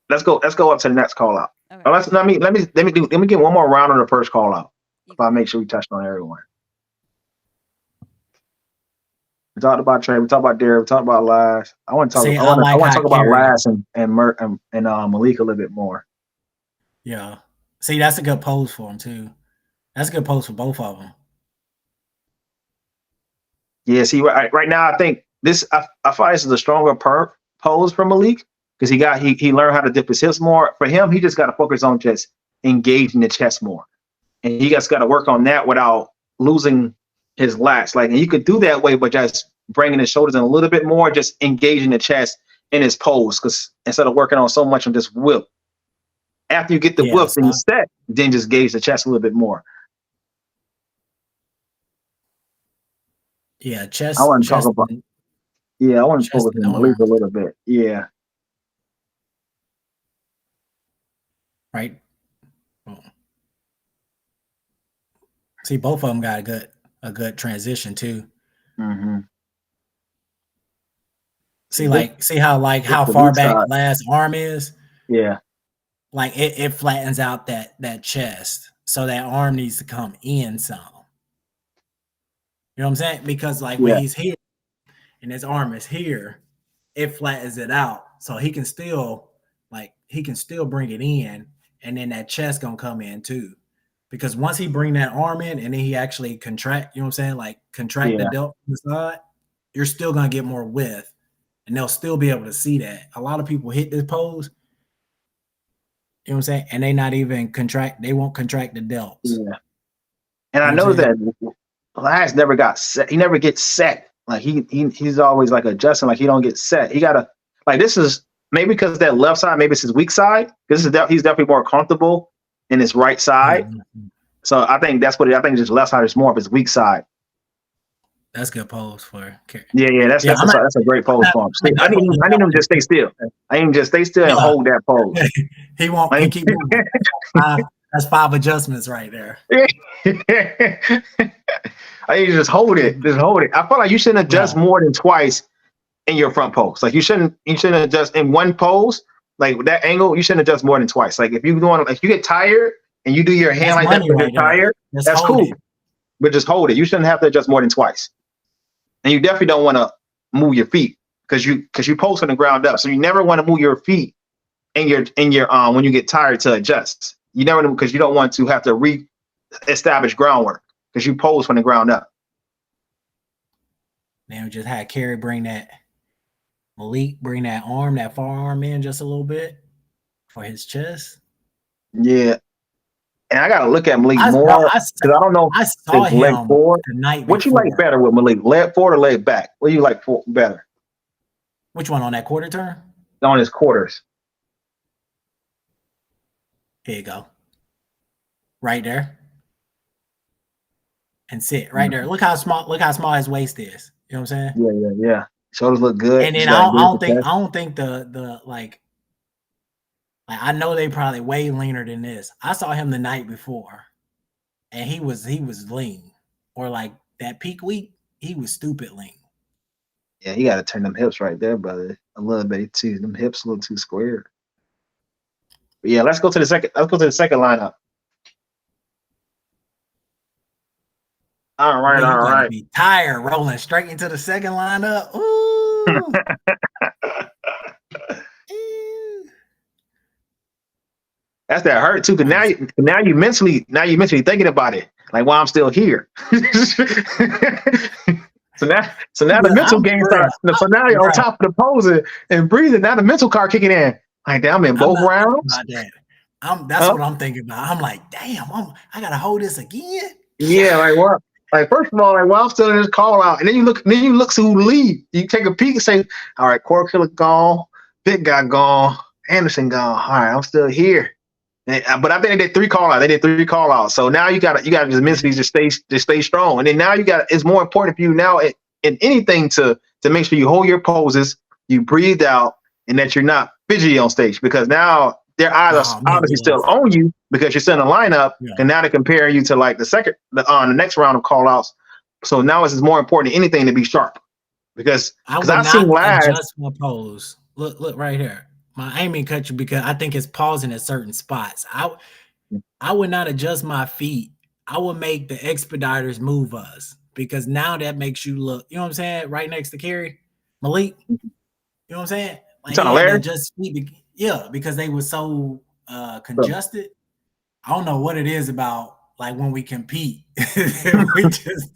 Let's go up to the next call out. Okay. Let me get one more round on the first call out. If I make sure we touched on everyone. We talked about Trey. We talked about Derek. We talked about Lash. I want to talk. I want to talk about Lash and Malik a little bit more. Yeah. See, that's a good pose for him too. That's a good pose for both of them. Yeah. See, right now, I think this. I find this is a stronger pose for Malik because he learned how to dip his hips more. For him, he just got to focus on just engaging the chest more, and he just got to work on that without losing his lats. Like, and you could do that way, but just bringing his shoulders in a little bit more, just engaging the chest in his pose. Because instead of working on so much on just whip, after you get the whip and you set, then just gauge the chest a little bit more. Yeah, chest. I want to talk about. Yeah, I want to focus on Malik a little bit. Yeah. Right. See, both of them got a good transition too. Mm-hmm. See how far back last arm is. Yeah. Like it flattens out that chest, so that arm needs to come in some. You know what I'm saying? Because when he's here and his arm is here, it flattens it out, so he can still bring it in, and then that chest gonna come in too. Because once he bring that arm in and then he actually contract, you know what I'm saying? Like contract the delt from the side, you're still gonna get more width, and they'll still be able to see that. A lot of people hit this pose, you know what I'm saying? And they not even they won't contract the delts. Yeah. And I know that Lash never got set. He never gets set. Like he's always like adjusting, like he don't get set. He gotta this is maybe because that left side, maybe it's his weak side. He's definitely more comfortable in his right side. Mm-hmm. So I think that's what I think. Just left side is more of his weak side. That's a good pose for. Yeah. That's a great pose for him. I need him to just stay still. I need him to just stay still and hold that pose. He won't. He keep moving. That's 5 adjustments right there. I need to just hold it. Just hold it. I feel like you shouldn't adjust more than twice in your front pose. Like you shouldn't adjust in one pose. Like that angle, you shouldn't adjust more than twice. Like if you get tired and you do your hand like that when you're tired, that's cool. But just hold it. You shouldn't have to adjust more than twice. And you definitely don't want to move your feet because you pose from the ground up. So you never want to move your feet in your when you get tired to adjust. You never, because you don't want to have to re-establish groundwork because you pose from the ground up. Now we just had Malik bring that forearm in just a little bit for his chest. Yeah. And I gotta look at Malik more because I don't know. I saw him leg forward. The night what before. You like better with Malik? Leg forward or leg back? What do you like better? Which one, on that quarter turn? On his quarters. Here you go. Right there. And sit right there. Look how small his waist is. You know what I'm saying? Yeah. Shoulders look good. And then I don't think the I know they probably way leaner than this. I saw him the night before, and he was lean, or like that peak week, he was stupid lean. Yeah, you got to turn them hips right there, brother. A little bit too. Them hips a little too squared. But yeah, let's go to the second. Let's go to the second lineup. All right. Be tired rolling straight into the second lineup. Ooh. That's that hurt too. Cause now you mentally thinking about it. Like, why I'm still here. So now the mental game starts. So now you're on top of the pose and breathing. Now the mental card kicking in. Like, damn, I'm in both rounds. That's what I'm thinking about. I'm like, damn, I gotta hold this again. Yeah, like what? Like, first of all, like, while I'm still in this call out, and then you look to who leave. You take a peek and say, all right, Core Killer gone, Big Guy gone, Anderson gone. All right, I'm still here. But I think they did 3 call outs. They did 3 call outs. So now you gotta just mentally just stay strong. And then now it's more important for you now in anything to make sure you hold your poses, you breathe out, and that you're not fidgety on stage, because now their eyes are obviously still on you because you're still in the lineup, and now they're comparing you to like the next round of call outs. So now it's more important than anything to be sharp, because I've seen last adjust my pose. Look right here. I ain't mean to cut you because I think it's pausing at certain spots. I would not adjust my feet I would make the expediters move us because now that makes you look, you know what I'm saying, right next to Kerry Malik. You know what I'm saying? Like he had to just yeah, because they were so congested. I don't know what it is about like when we compete. We just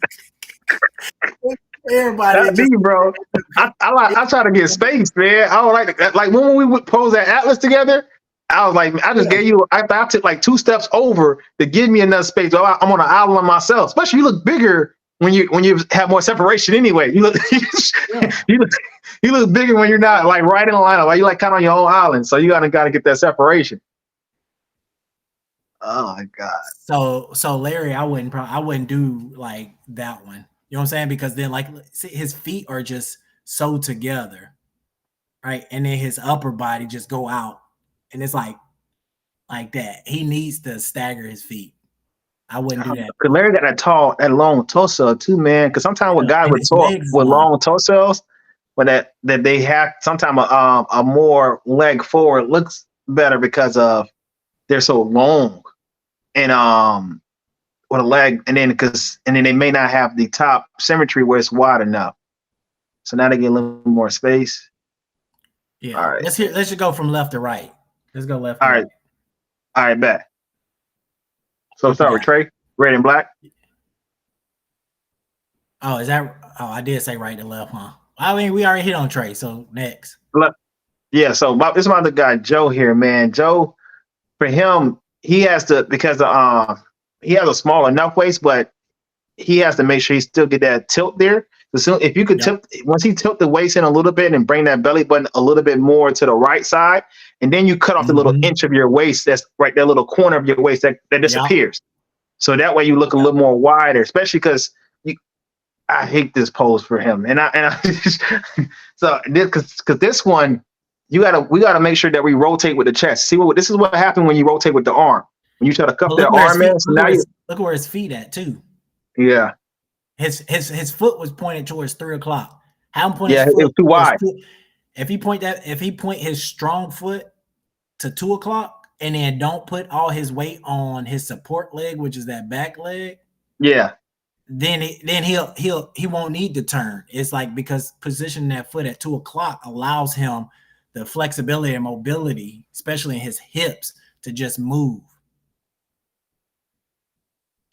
everybody That's me, bro. I try to get space, man. I don't like that. Like when we would pose that Atlas together, I was like, I just gave you. I took like 2 steps over to give me enough space. So I'm on an island myself. Especially you look bigger when you have more separation. Anyway, you look you look bigger when you're not like right in the lineup. Like you like kind of on your own island. So you gotta get that separation. Oh my God. So Larry, I wouldn't do like that one. You know what I'm saying? Because then like see, his feet are just so together, right? And then his upper body just go out, and it's like that. He needs to stagger his feet. I wouldn't do that. Cause Larry got that long torso too, man. Because sometimes with guys with long torsos, but that they have sometimes a more leg forward looks better because of they're so long, and with a leg, and then they may not have the top symmetry where it's wide enough. So now they get a little more space. Yeah. All right. Let's just go from left to right. Let's go left. All right. All right, bet. So start with Trey, red and black. Oh, is that? Oh, I did say right to left, huh? I mean, we already hit on Trey. So next. Yeah. So this is my other guy, Joe here, man. Joe, for him, he has to because he has a small enough waist, but he has to make sure he still get that tilt there. So if you could tilt, once he tilt the waist in a little bit and bring that belly button a little bit more to the right side, and then you cut off the little inch of your waist, that's right, that little corner of your waist that disappears. So that way you look a little more wider, especially because I hate this pose for him. And I so because this one, we gotta make sure that we rotate with the chest. See this is what happened when you rotate with the arm. When you try to cup that arm in, so look where his feet at too. Yeah. His foot was pointed towards 3 o'clock. How him point his foot was too wide. If he point his strong foot to 2 o'clock and then don't put all his weight on his support leg, which is that back leg. Yeah. Then he won't need to turn. It's like because positioning that foot at 2 o'clock allows him the flexibility and mobility, especially in his hips, to just move.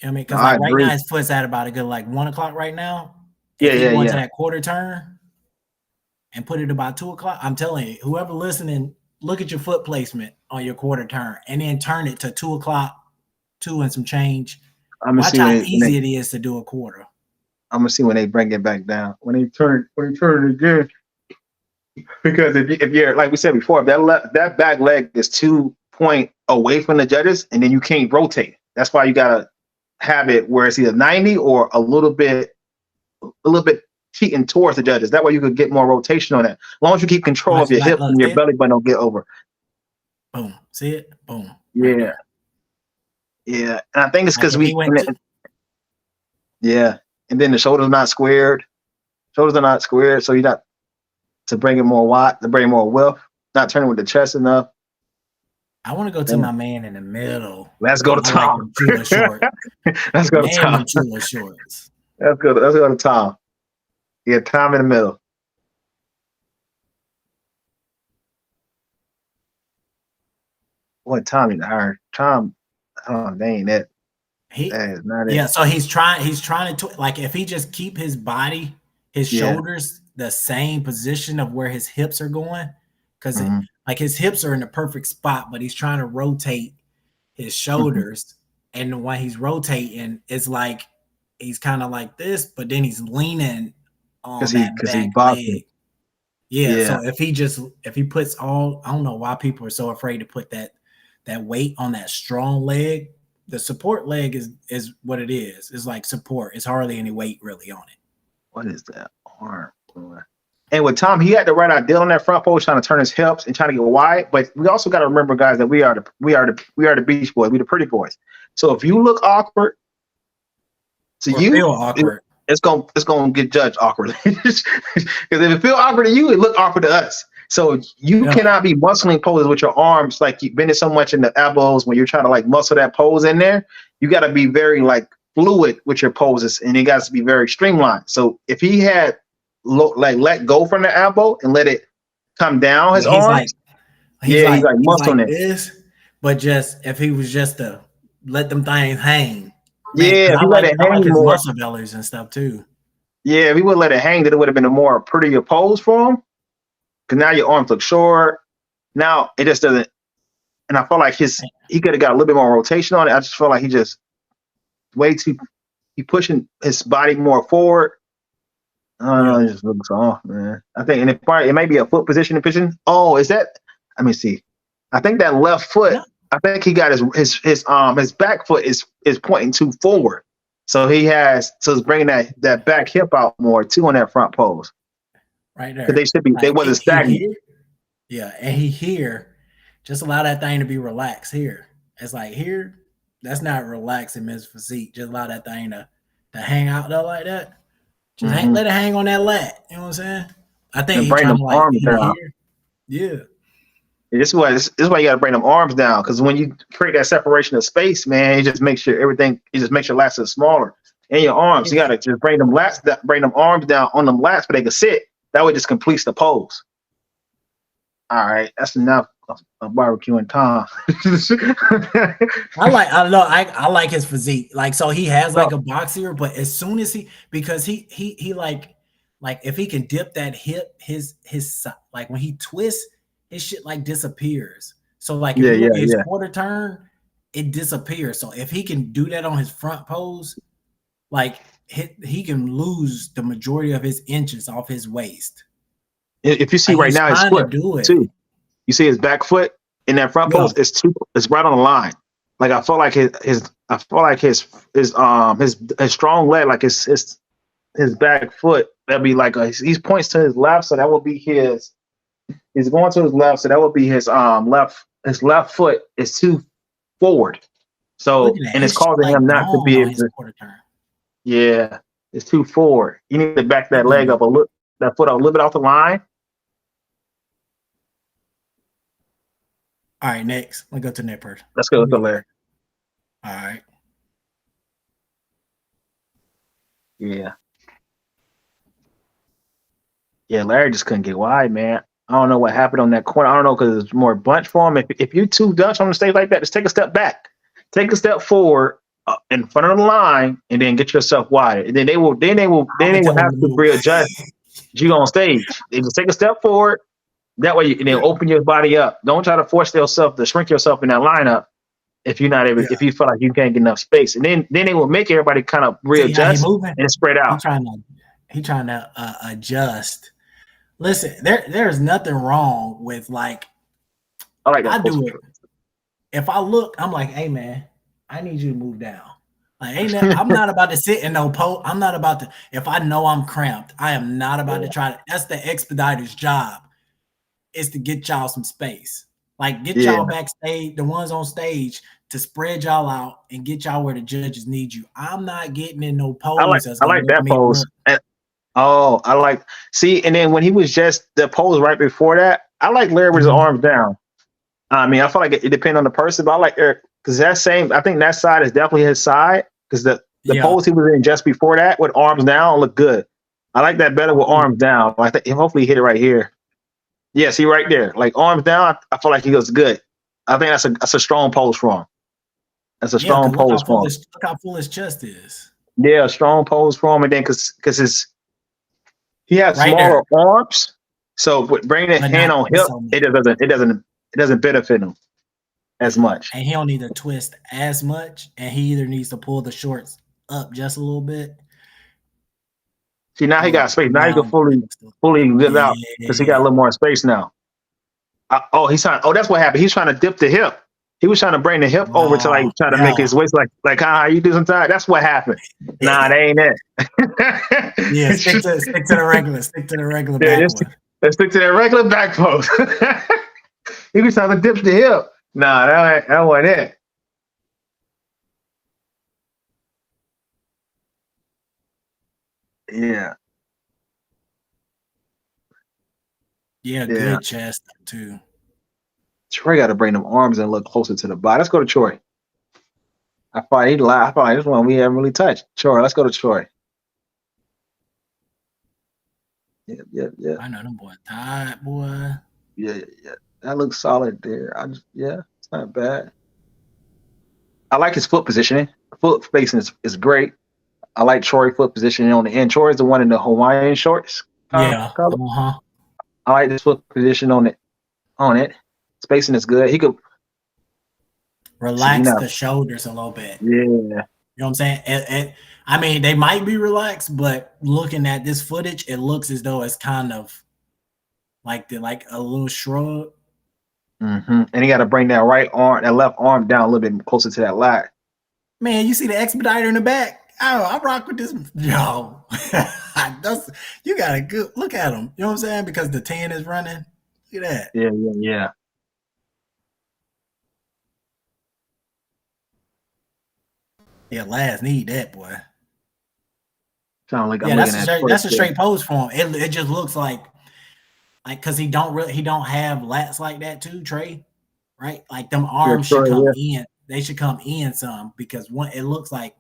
I mean, because right now his foot's at about a good 1 o'clock right now. Yeah, if he went to that quarter turn and put it about 2 o'clock. I'm telling you, whoever listening, look at your foot placement on your quarter turn and then turn it to 2 o'clock, 2 and some change. Watch how easy it is to do a quarter. I'm gonna see when they bring it back down. When they turn it again. Because if you're like we said before, if that back leg is 2 point away from the judges, and then you can't rotate. That's why you gotta have it where it's either 90 or a little bit cheating towards the judges. That way you could get more rotation on it. As long as you keep control of your hips and your belly button don't get over. Boom. See it? Boom. Yeah. Yeah. And I think it's because yeah. And then the shoulders not squared. Shoulders are not squared. So you're not to bring it more wide, to bring more width, not turning with the chest enough. I want to go to my man in the middle. Let's go to Tom. Let's go to Tom. Shorts. Let's go to Tom. Yeah, Tom in the middle. What Tom in the iron? Tom, oh dang that. That is not it. Yeah, so he's trying to like if he just keep his body, his shoulders the same position of where his hips are going, because like his hips are in the perfect spot, but he's trying to rotate his shoulders, and when he's rotating, it's like he's kind of like this, but then he's leaning on that back leg. Yeah, so if he puts all, I don't know why people are so afraid to put that weight on that strong leg. The support leg is what it is. It's like support. It's hardly any weight really on it. What is that arm? And with Tom, he had the right idea on that front pose, trying to turn his hips and trying to get wide. But we also got to remember, guys, that we are the beach boys. We the pretty boys. So if you look awkward, feel awkward, it's gonna get judged awkwardly. Because if it feel awkward to you, it look awkward to us. So you cannot be muscling poses with your arms like you've been so much in the elbows when you're trying to like muscle that pose in there. you got to be very like fluid with your poses, and it got to be very streamlined. So if he had let go from the elbow and let it come down his arms, he's like muscling it. This, but just if he was just to let them things hang, man. Yeah, if I he let it hang like his more. muscle bellies and stuff too. Yeah, if he would let it hang, then it would have been a more prettier pose for him. Because now your arms look short. Now it just doesn't. And I feel like he could have got a little bit more rotation on it. I just feel like he just he pushing his body more forward. It just looks off, man. I think, and it may be a foot position. Oh, is that? Let me see. I think that left foot. No. I think he got his back foot is pointing too forward. So it's bringing that back hip out more too on that front pose. Right there. They should be. They wasn't stagnant. And here, just allow that thing to be relaxed here. It's like here, that's not relaxing Miss Physique. Just allow that thing to hang out there like that. Just let it hang on that lat. You know what I'm saying? I think he's trying to arms down. Yeah. This is why you got to bring them arms down, because when you create that separation of space, man, it just makes your lats smaller. And your arms, you got to just bring them arms down on them lats, but they can sit. That way, just completes the pose. All right, that's enough of barbecue and Tom. I like his physique. Like, so he has like a boxier, but as soon as because he like if he can dip that hip, his like when he twists, his shit like disappears. So like if you look at his quarter turn, it disappears. So if he can do that on his front pose, like he can lose the majority of his inches off his waist. If you see right now his foot too, you see his back foot in that front pose. It's right on the line. Like I feel like his strong leg, like his back foot, that'd be like he points to his left, so that would be his. He's going to his left, so that would be his left. His left foot is too forward, so and it's causing him not to be able to. Yeah, it's too forward. You need to back that leg up that foot a little bit off the line. All right, next. Let's go to the next person. Let's go to Larry. All right. Yeah. Yeah, Larry just couldn't get wide, man. I don't know what happened on that corner. I don't know, because it's more bunch for him. If you too Dutch on the stage like that, just take a step back. Take a step forward in front of the line, and then get yourself wider. And then they will have to readjust you on stage. They just take a step forward. That way, and then open your body up. Don't try to force yourself to shrink yourself in that lineup if you're not able. If you feel like you can't get enough space, and then they will make everybody kind of readjust and spread out. He's trying to adjust. Listen, there's nothing wrong with like. I like that. I do it. If I look, I'm like, hey man, I need you to move down. Like, I'm not about to sit in no pose. I'm not about to. If I know I'm cramped, I am not about to try to. That's the expediter's job. Is to get y'all some space. Like get y'all backstage, the ones on stage, to spread y'all out and get y'all where the judges need you. I'm not getting in no pose. I like that pose. And then when he was just the pose right before that, I like Larry with his arms down. I mean, I feel like it depends on the person, but I like Eric because I think that side is definitely his side, because the pose he was in just before that with arms down looked good. I like that better with arms down. I think hopefully he hit it right here. Yes, he right there. Like arms down, I feel like he goes good. I think that's a strong pose for him. That's a strong pose for him. Look how full his chest is. Yeah, strong pose for him, and then because he has smaller arms, so with bringing that hand on hip, it doesn't benefit him as much. And he don't need to twist as much, and he either needs to pull the shorts up just a little bit. See, now he got space. Now he can fully live out because he got a little more space now. That's what happened. He's trying to dip the hip. He was trying to bring the hip over to try to make his waist like how you do sometimes. That's what happened. Nah, that ain't it. Stick to the regular. Stick to the regular back one. Let's stick to that regular back pose. He was trying to dip the hip. Nah, that wasn't it. Yeah. Yeah, good chest too. Troy got to bring them arms and look closer to the body. Let's go to Troy. I thought he'd lie. I thought this one we haven't really touched. Troy, let's go to Troy. Yeah. I know them boy tired, boy. Yeah. That looks solid there. It's not bad. I like his foot positioning. Foot spacing is great. I like Troy foot positioning on the end. Troy is the one in the Hawaiian shorts. Yeah. I like this foot position on it. Spacing is good. He could relax the shoulders a little bit. Yeah. You know what I'm saying? I mean, they might be relaxed, but looking at this footage, it looks as though it's kind of like a little shrug. Mm-hmm. And he got to bring that left arm down a little bit closer to that lat. Man, you see the expediter in the back? I rock with this. Yo, you got a good look at him. You know what I'm saying? Because the 10 is running. Look at that. Yeah. Yeah, last need that boy. Sound like that's a straight pose for him. It just looks like because he don't have lats like that too, Trey. Right? Like them arms should come in. They should come in some because it looks like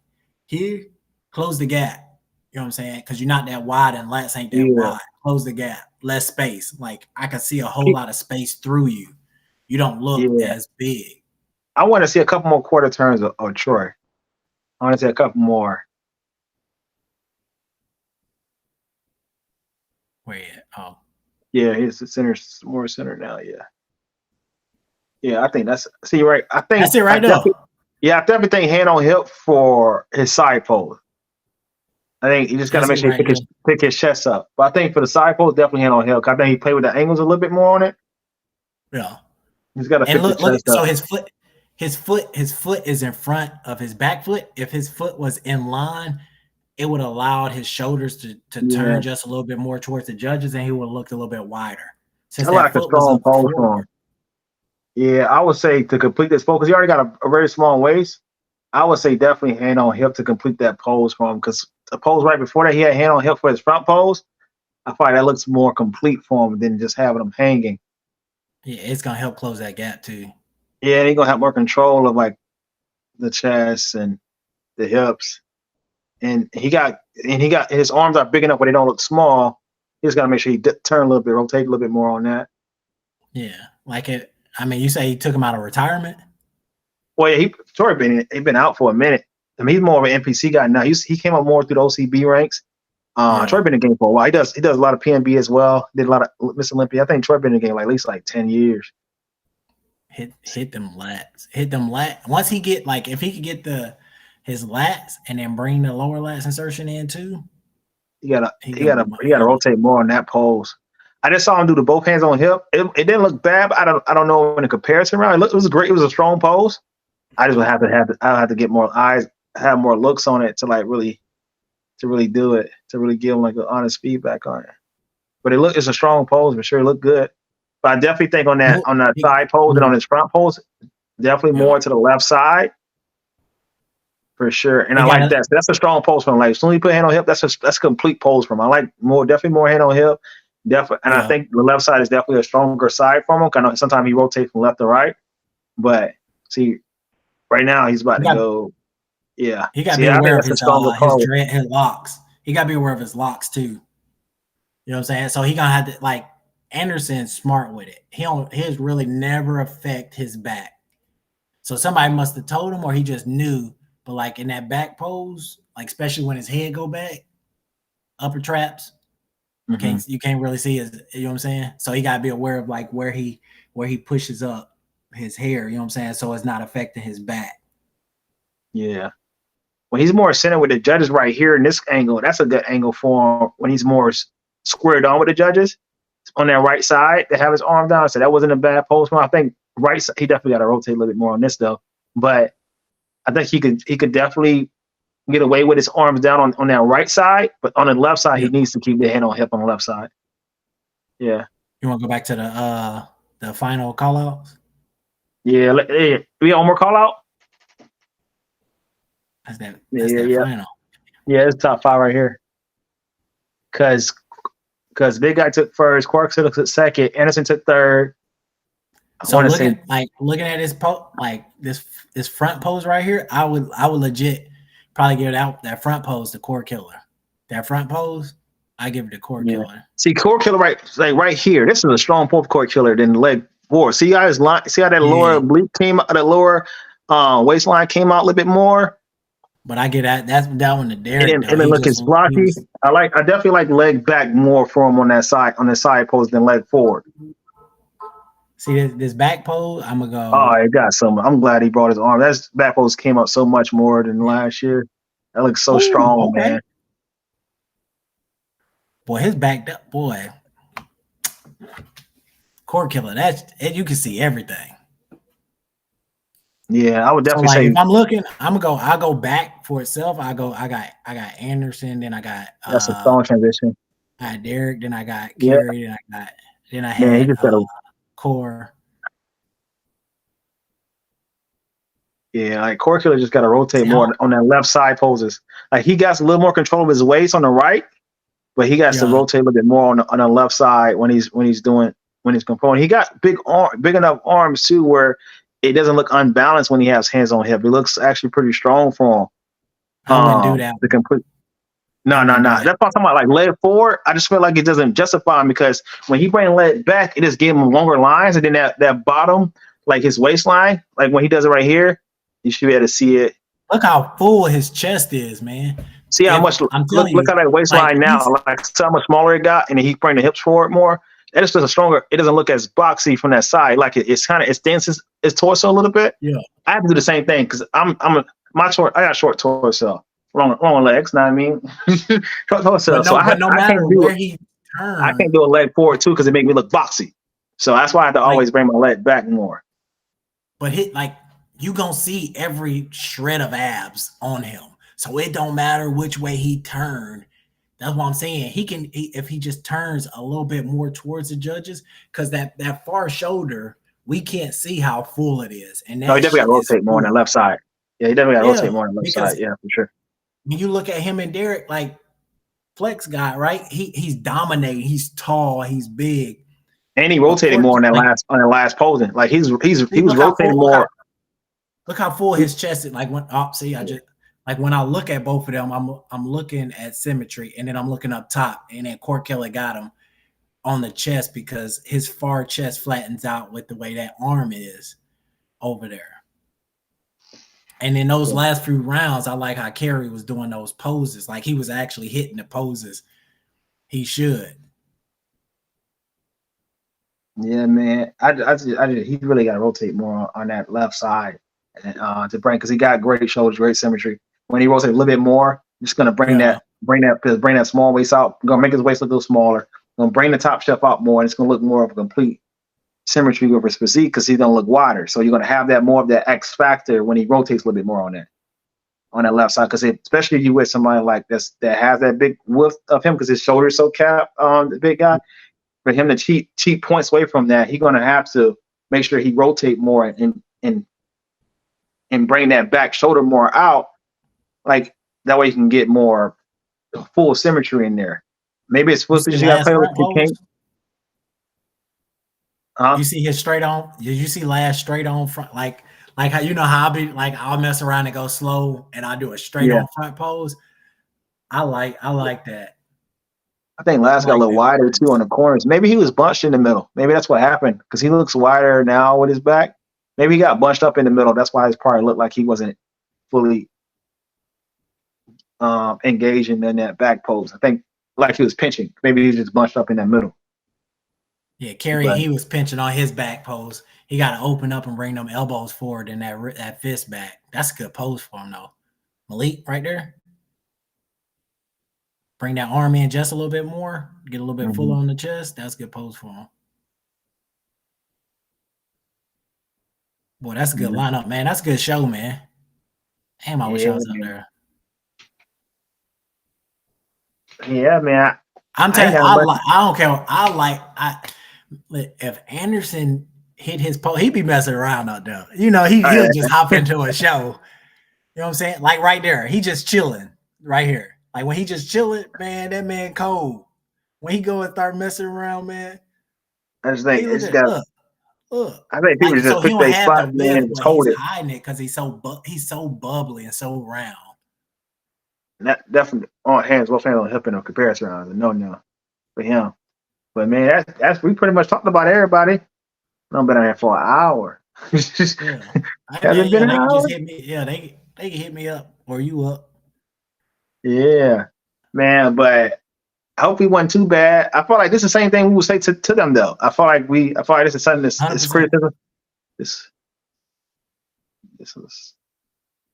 here, close the gap. You know what I'm saying? Because you're not that wide and lats ain't that wide. Close the gap, less space. Like I can see a whole lot of space through you. You don't look as big. I want to see a couple more quarter turns of Troy. I want to see a couple more. Where at? Oh. Yeah, he's more center now. Yeah, I think that's right. I think that's it right there. I definitely think hand on hip for his side pose. I think you just got to make sure he pick his chest up. But I think for the side pose, definitely hand on hip. I think he played with the angles a little bit more on it. Yeah, he's got to pick the chest up. So his foot is in front of his back foot. If his foot was in line, it would allow his shoulders to turn just a little bit more towards the judges, and he would look a little bit wider. Since I like a strong pose for him. Yeah, I would say to complete this pose, because he already got a very small waist, I would say definitely hand on hip to complete that pose for him. Because the pose right before that, he had hand on hip for his front pose. I find that looks more complete for him than just having him hanging. Yeah, it's going to help close that gap too. Yeah, and he's going to have more control of like the chest and the hips. And he got his arms are big enough where they don't look small. He just got to make sure he turn a little bit, rotate a little bit more on that. Yeah, like it. I mean, you say he took him out of retirement? Well, yeah, Troy been out for a minute. I mean, he's more of an NPC guy now. He came up more through the OCB ranks. Troy been in the game for a while. He does a lot of PNB as well. Did a lot of Miss Olympia. I think Troy been in the game at least 10 years. Hit them lats. Once he get if he could get his lats and then bring the lower lats insertion in too. He gotta rotate more on that pose. I just saw him do the both hands on hip. It didn't look bad, but I don't know in the comparison round. It was great. It was a strong pose. I just would have to get more eyes, have more looks on it to really do it, to really give him an honest feedback on it. But it's a strong pose for sure. It looked good. But I definitely think on that side pose and on his front pose, definitely more to the left side. For sure. And I like that. So that's a strong pose from him. Like as soon as you put hand on hip, that's a complete pose from him. I like definitely more hand on hip. Definitely, and I think the left side is definitely a stronger side for him. I know sometimes he rotates from left to right, but see, right now he's about to go. Yeah, he got to be aware of his locks. He got to be aware of his locks too. You know what I'm saying? So he gonna have to Anderson's smart with it. His really never affect his back. So somebody must have told him, or he just knew. But in that back pose, especially when his head go back, upper traps. You can't really see his, you know what I'm saying? So he gotta be aware of where he pushes up his hair, you know what I'm saying? So it's not affecting his back. Yeah. When he's more centered with the judges right here in this angle, that's a good angle for him when he's more squared on with the judges on that right side to have his arm down. So that wasn't a bad pose for him. I think right side, he definitely got to rotate a little bit more on this though. But I think he could definitely get away with his arms down on that right side, but on the left side, he needs to keep the hand on hip on the left side. Yeah. You want to go back to the final call outs? Yeah. We got one more call out? That's that final. Yeah, it's top 5 right here. Because Big Guy took first, Quark took second, Anderson took third, So looking at this like this front pose right here, I would legit probably give that front pose the core killer. That front pose, I give it the core killer. See, core killer right here. This is a strong pull core killer than leg 4. See how his line? See how that lower oblique came out? That lower waistline came out a little bit more. But I get that one to Derek. And then look, it's blocky. I definitely like leg back more for him on the side pose than leg forward. See this back pose, I'm gonna go. Oh, it got some. I'm glad he brought his arm. That back pose came up so much more than last year. That looks so strong, man. Boy, his back up, boy. Core killer. You can see everything. Yeah, I would definitely say. If I'm looking, I'll go back for itself. I got Anderson, then I got that's a strong transition. I got Derek, then I got Kerry, then I had he just Core. Yeah, like core killer just got to rotate more on that left side poses. Like he got a little more control of his waist on the right, but he got to rotate a little bit more on the left side when he's controlling. He got big enough arms too, where it doesn't look unbalanced when he has hands on hip. It looks actually pretty strong for him. I wouldn't do that. The complete. No. That's what I'm talking about. Like leg forward, I just feel like it doesn't justify him because when he bring leg back, it just gives him longer lines, and then that bottom, like his waistline, like when he does it right here, you should be able to see it. Look how full his chest is, man. See how much. Look at that waistline now. Like see how much smaller it got, and then he bring the hips forward more. That is just a stronger. It doesn't look as boxy from that side. Like it denses his torso a little bit. Yeah, I have to do the same thing because I got short torso, long legs. Know what I mean? Short torso. No matter where he turns, I can't do a leg forward too because it makes me look boxy. So that's why I have to always bring my leg back more. But you gonna see every shred of abs on him, so it don't matter which way he turned. That's what I'm saying. If he just turns a little bit more towards the judges, because that far shoulder, we can't see how full it is. And he definitely got to rotate more on the left side. Yeah, he definitely got to rotate more on the left side. Yeah, for sure. When you look at him and Derek, like Flex guy, right? He's dominating. He's tall. He's big. And he rotated more on that last posing. Like he was rotating more. Look how full his chest is. Like when I look at both of them, I'm looking at symmetry, and then I'm looking up top, and then Core Killer got him on the chest because his far chest flattens out with the way that arm is over there. And in those last few rounds, I like how Kerry was doing those poses. Like he was actually hitting the poses he should. Yeah, man. He really got to rotate more on that left side to bring, because he got great shoulders, great symmetry. When he rotates a little bit more, just gonna bring that small waist out. Gonna make his waist look a little smaller. Gonna bring the top step out more, and it's gonna look more of a complete symmetry over his physique because he's gonna look wider. So you're gonna have that more of that X factor when he rotates a little bit more on that left side. Because especially if you with somebody like this that has that big width of him, because his shoulder is so capped, the big guy, for him to cheat points away from that, he's gonna have to make sure he rotate more and bring that back shoulder more out. Like that way you can get more full symmetry in there. Maybe it's supposed to just got to play with the king. You see his straight on. Did you see last straight on front? Like how how I be like I'll mess around and go slow and I do a straight on front pose. I like that. I think last got a little wider too on the corners. Maybe he was bunched in the middle. Maybe that's what happened because he looks wider now with his back. Maybe he got bunched up in the middle. That's why his part looked like he wasn't fully engaging in that back pose. I think like he was pinching. Maybe he was just bunched up in that middle. Yeah, Kerry, he was pinching on his back pose. He got to open up and bring them elbows forward and that fist back. That's a good pose for him, though. Malik, right there. Bring that arm in just a little bit more. Get a little bit fuller on the chest. That's a good pose for him. Boy, that's a good lineup, man. That's a good show, man. Damn, I wish I was up there. Yeah, man. I'm telling you, I don't care. If Anderson hit his pole, he'd be messing around out there. He'll just hop into a show. You know what I'm saying? Like right there, he just chilling right here. Like when he just chilling, man, that man cold. When he go and start messing around, man. I just think Look, I think people like, just so he put don't their have the spot, man, width, and just but hold he's it. hiding it because he's so bubbly and so round. That definitely on hands, both hands on hip in a comparison round. No for him. But man, that's we pretty much talked about everybody. I've been on here for an hour. Yeah, Has it been an they can just hour? hit me. Yeah, they can hit me up or you up. Yeah, man. But I hope we wasn't too bad. I feel like this is the same thing we would say to them though. I feel like this is something this 100%. criticism. This was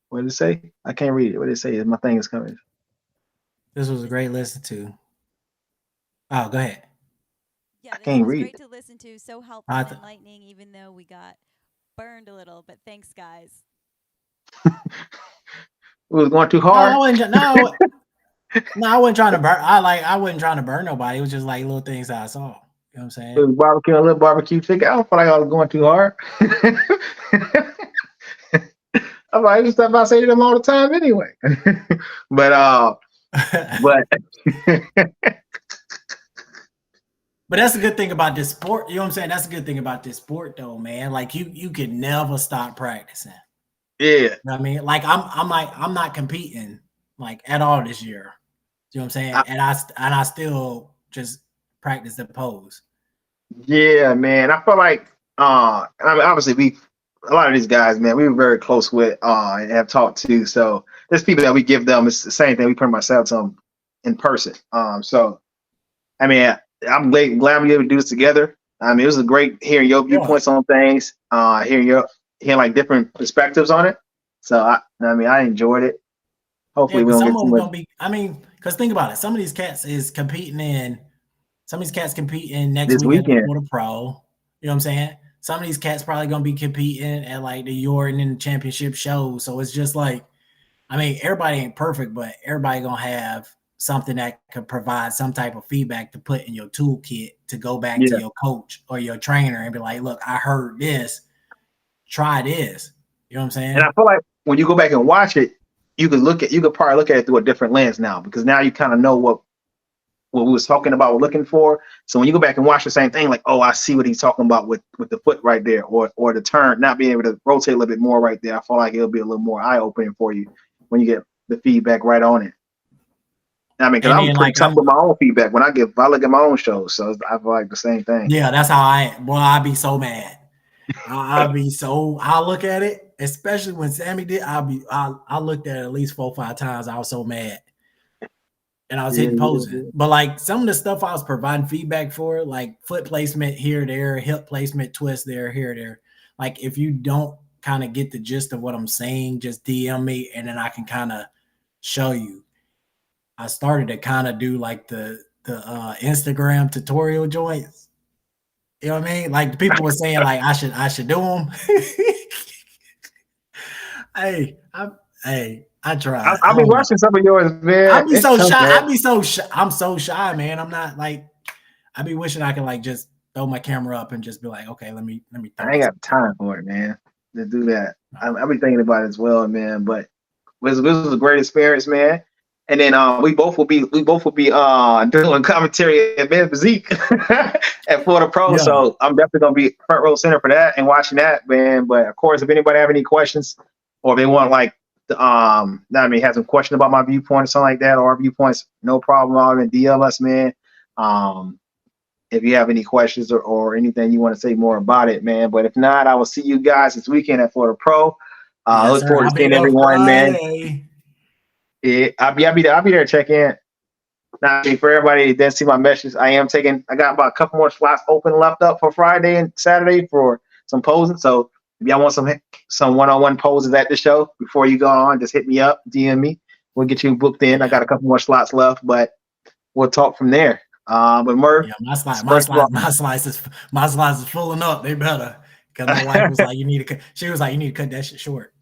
what did it say? I can't read it. What did it say? My thing is coming. This was a great listen to. Oh, go ahead. Yeah, I this can't was read. great to listen to. So helpful and enlightening, even though we got burned a little. But thanks, guys. It was going too No, hard. I wasn't. No, I wasn't trying to burn. I wasn't trying to burn nobody. It was just like little things that I saw. You know what I'm saying? It was barbecue, a little barbecue chicken. I don't feel like I was going too hard. I'm like, just about saying them all the time anyway. but But that's a good thing about this sport. You know what I'm saying? That's a good thing about this sport, though, man. Like you can never stop practicing. yeah. You know what I mean? Like I'm not competing like at all this year. You know what I'm saying? And I still just practice the pose. Yeah, man. I feel like I mean, obviously a lot of these guys, man, we were very close with and have talked to. So there's people that we give them. It's the same thing we pretty much sell to them in person. So I mean, I'm glad we were able to do this together. I mean, it was a great hearing your viewpoints on things, hearing like different perspectives on it. So I enjoyed it. Hopefully, we don't get too much. Gonna be. I mean, because think about it. Some of these cats competing next weekend for the pro. You know what I'm saying? Some of these cats probably gonna be competing at like the Jordan and the championship shows. So it's just like, I mean, everybody ain't perfect, but everybody gonna have something that could provide some type of feedback to put in your toolkit to go back to your coach or your trainer and be like, look, I heard this, try this. You know what I'm saying? And I feel like when you go back and watch it, you could probably look at it through a different lens now, because now you kind of know what we was talking about, we're looking for. So when you go back and watch the same thing, like, oh, I see what he's talking about with the foot right there, or the turn, not being able to rotate a little bit more right there. I feel like it'll be a little more eye-opening for you when you get the feedback right on it. I mean, because I'm pretty tough with my own feedback when I look at my own shows, so I feel like the same thing. Yeah, that's how I'd be so mad. I'll look at it, especially when Sammy did. I looked at it at least 4 or 5 times. I was so mad. And I was hitting posing. But like some of the stuff I was providing feedback for, like foot placement here, there, hip placement, twist there, here, there. Like if you don't kind of get the gist of what I'm saying, just DM me and then I can kind of show you. I started to kind of do like the Instagram tutorial joints. You know what I mean? Like the people were saying like I should do them. I try. I'll be watching some of yours, man. I'll be so shy. I'm so shy, man. I'm not like. I be wishing I could like just throw my camera up and just be like, okay, let me. I ain't got time for it, man, to do that. I'll be thinking about it as well, man. But this was a great experience, man. And then we both will be doing commentary at Men Physique at Florida Pro. Yeah. So I'm definitely gonna be front row center for that and watching that, man. But of course, if anybody have any questions or they want like have some question about my viewpoint or something like that, or our viewpoints, no problem. I'll even DM us, man. If you have any questions or anything you want to say more about it, man. But if not, I will see you guys this weekend at Florida Pro. Look forward to seeing everyone, man. Yeah, I'll be there to check in. Now, for everybody that didn't see my message, I got about a couple more slots open left up for Friday and Saturday for some posing. So if y'all want some one-on-one poses at the show before you go on, just hit me up, DM me. We'll get you booked in. I got a couple more slots left, but we'll talk from there. But Murph, my slice is filling up. They better, because my wife was like, she was like, you need to cut that shit short.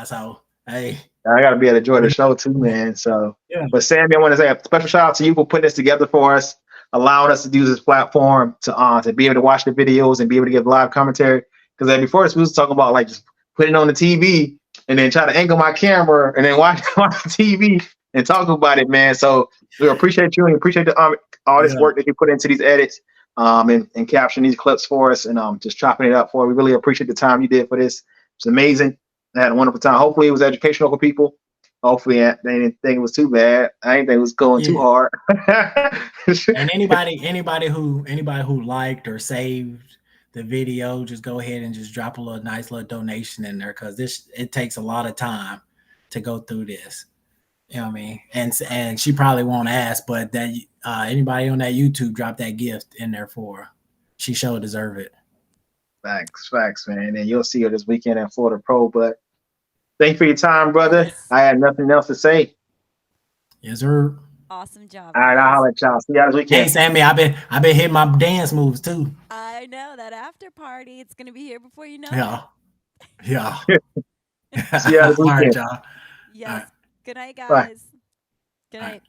So hey, I gotta be able to enjoy the show too, man. So yeah. But Sammy, I want to say a special shout out to you for putting this together for us, allowing us to use this platform to be able to watch the videos and be able to give live commentary. Because before this, we was talking about like just putting on the TV and then try to angle my camera and then watch the TV and talk about it, man. So we appreciate you and appreciate all this work that you put into these edits. and caption these clips for us and just chopping it up for. We really appreciate the time you did for this. It's amazing. I had a wonderful time. Hopefully it was educational for people. Hopefully they didn't think it was too bad. I didn't think it was going too hard. And anybody who liked or saved the video, just go ahead and just drop a nice little donation in there, because it takes a lot of time to go through this. You know what I mean? And she probably won't ask, but that anybody on that YouTube, drop that gift in there for her. She sure deserve it. Facts, man. And you'll see her this weekend at Florida Pro. But thank you for your time, brother. Yes. I had nothing else to say. Yes, sir. Awesome job. All right, I'll holler at y'all. See y'all this weekend. Hey, Sammy, I've been hitting my dance moves too. I know that after party. It's gonna be here before you know Yeah. See y'all this weekend. All right, y'all. Yes. All right. Good night, guys. Bye. Good night.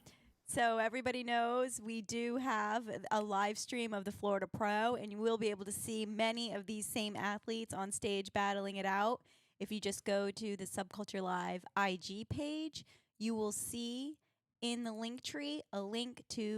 So everybody knows we do have a live stream of the Florida Pro, and you will be able to see many of these same athletes on stage battling it out. If you just go to the Subculture Live IG page, you will see in the link tree a link to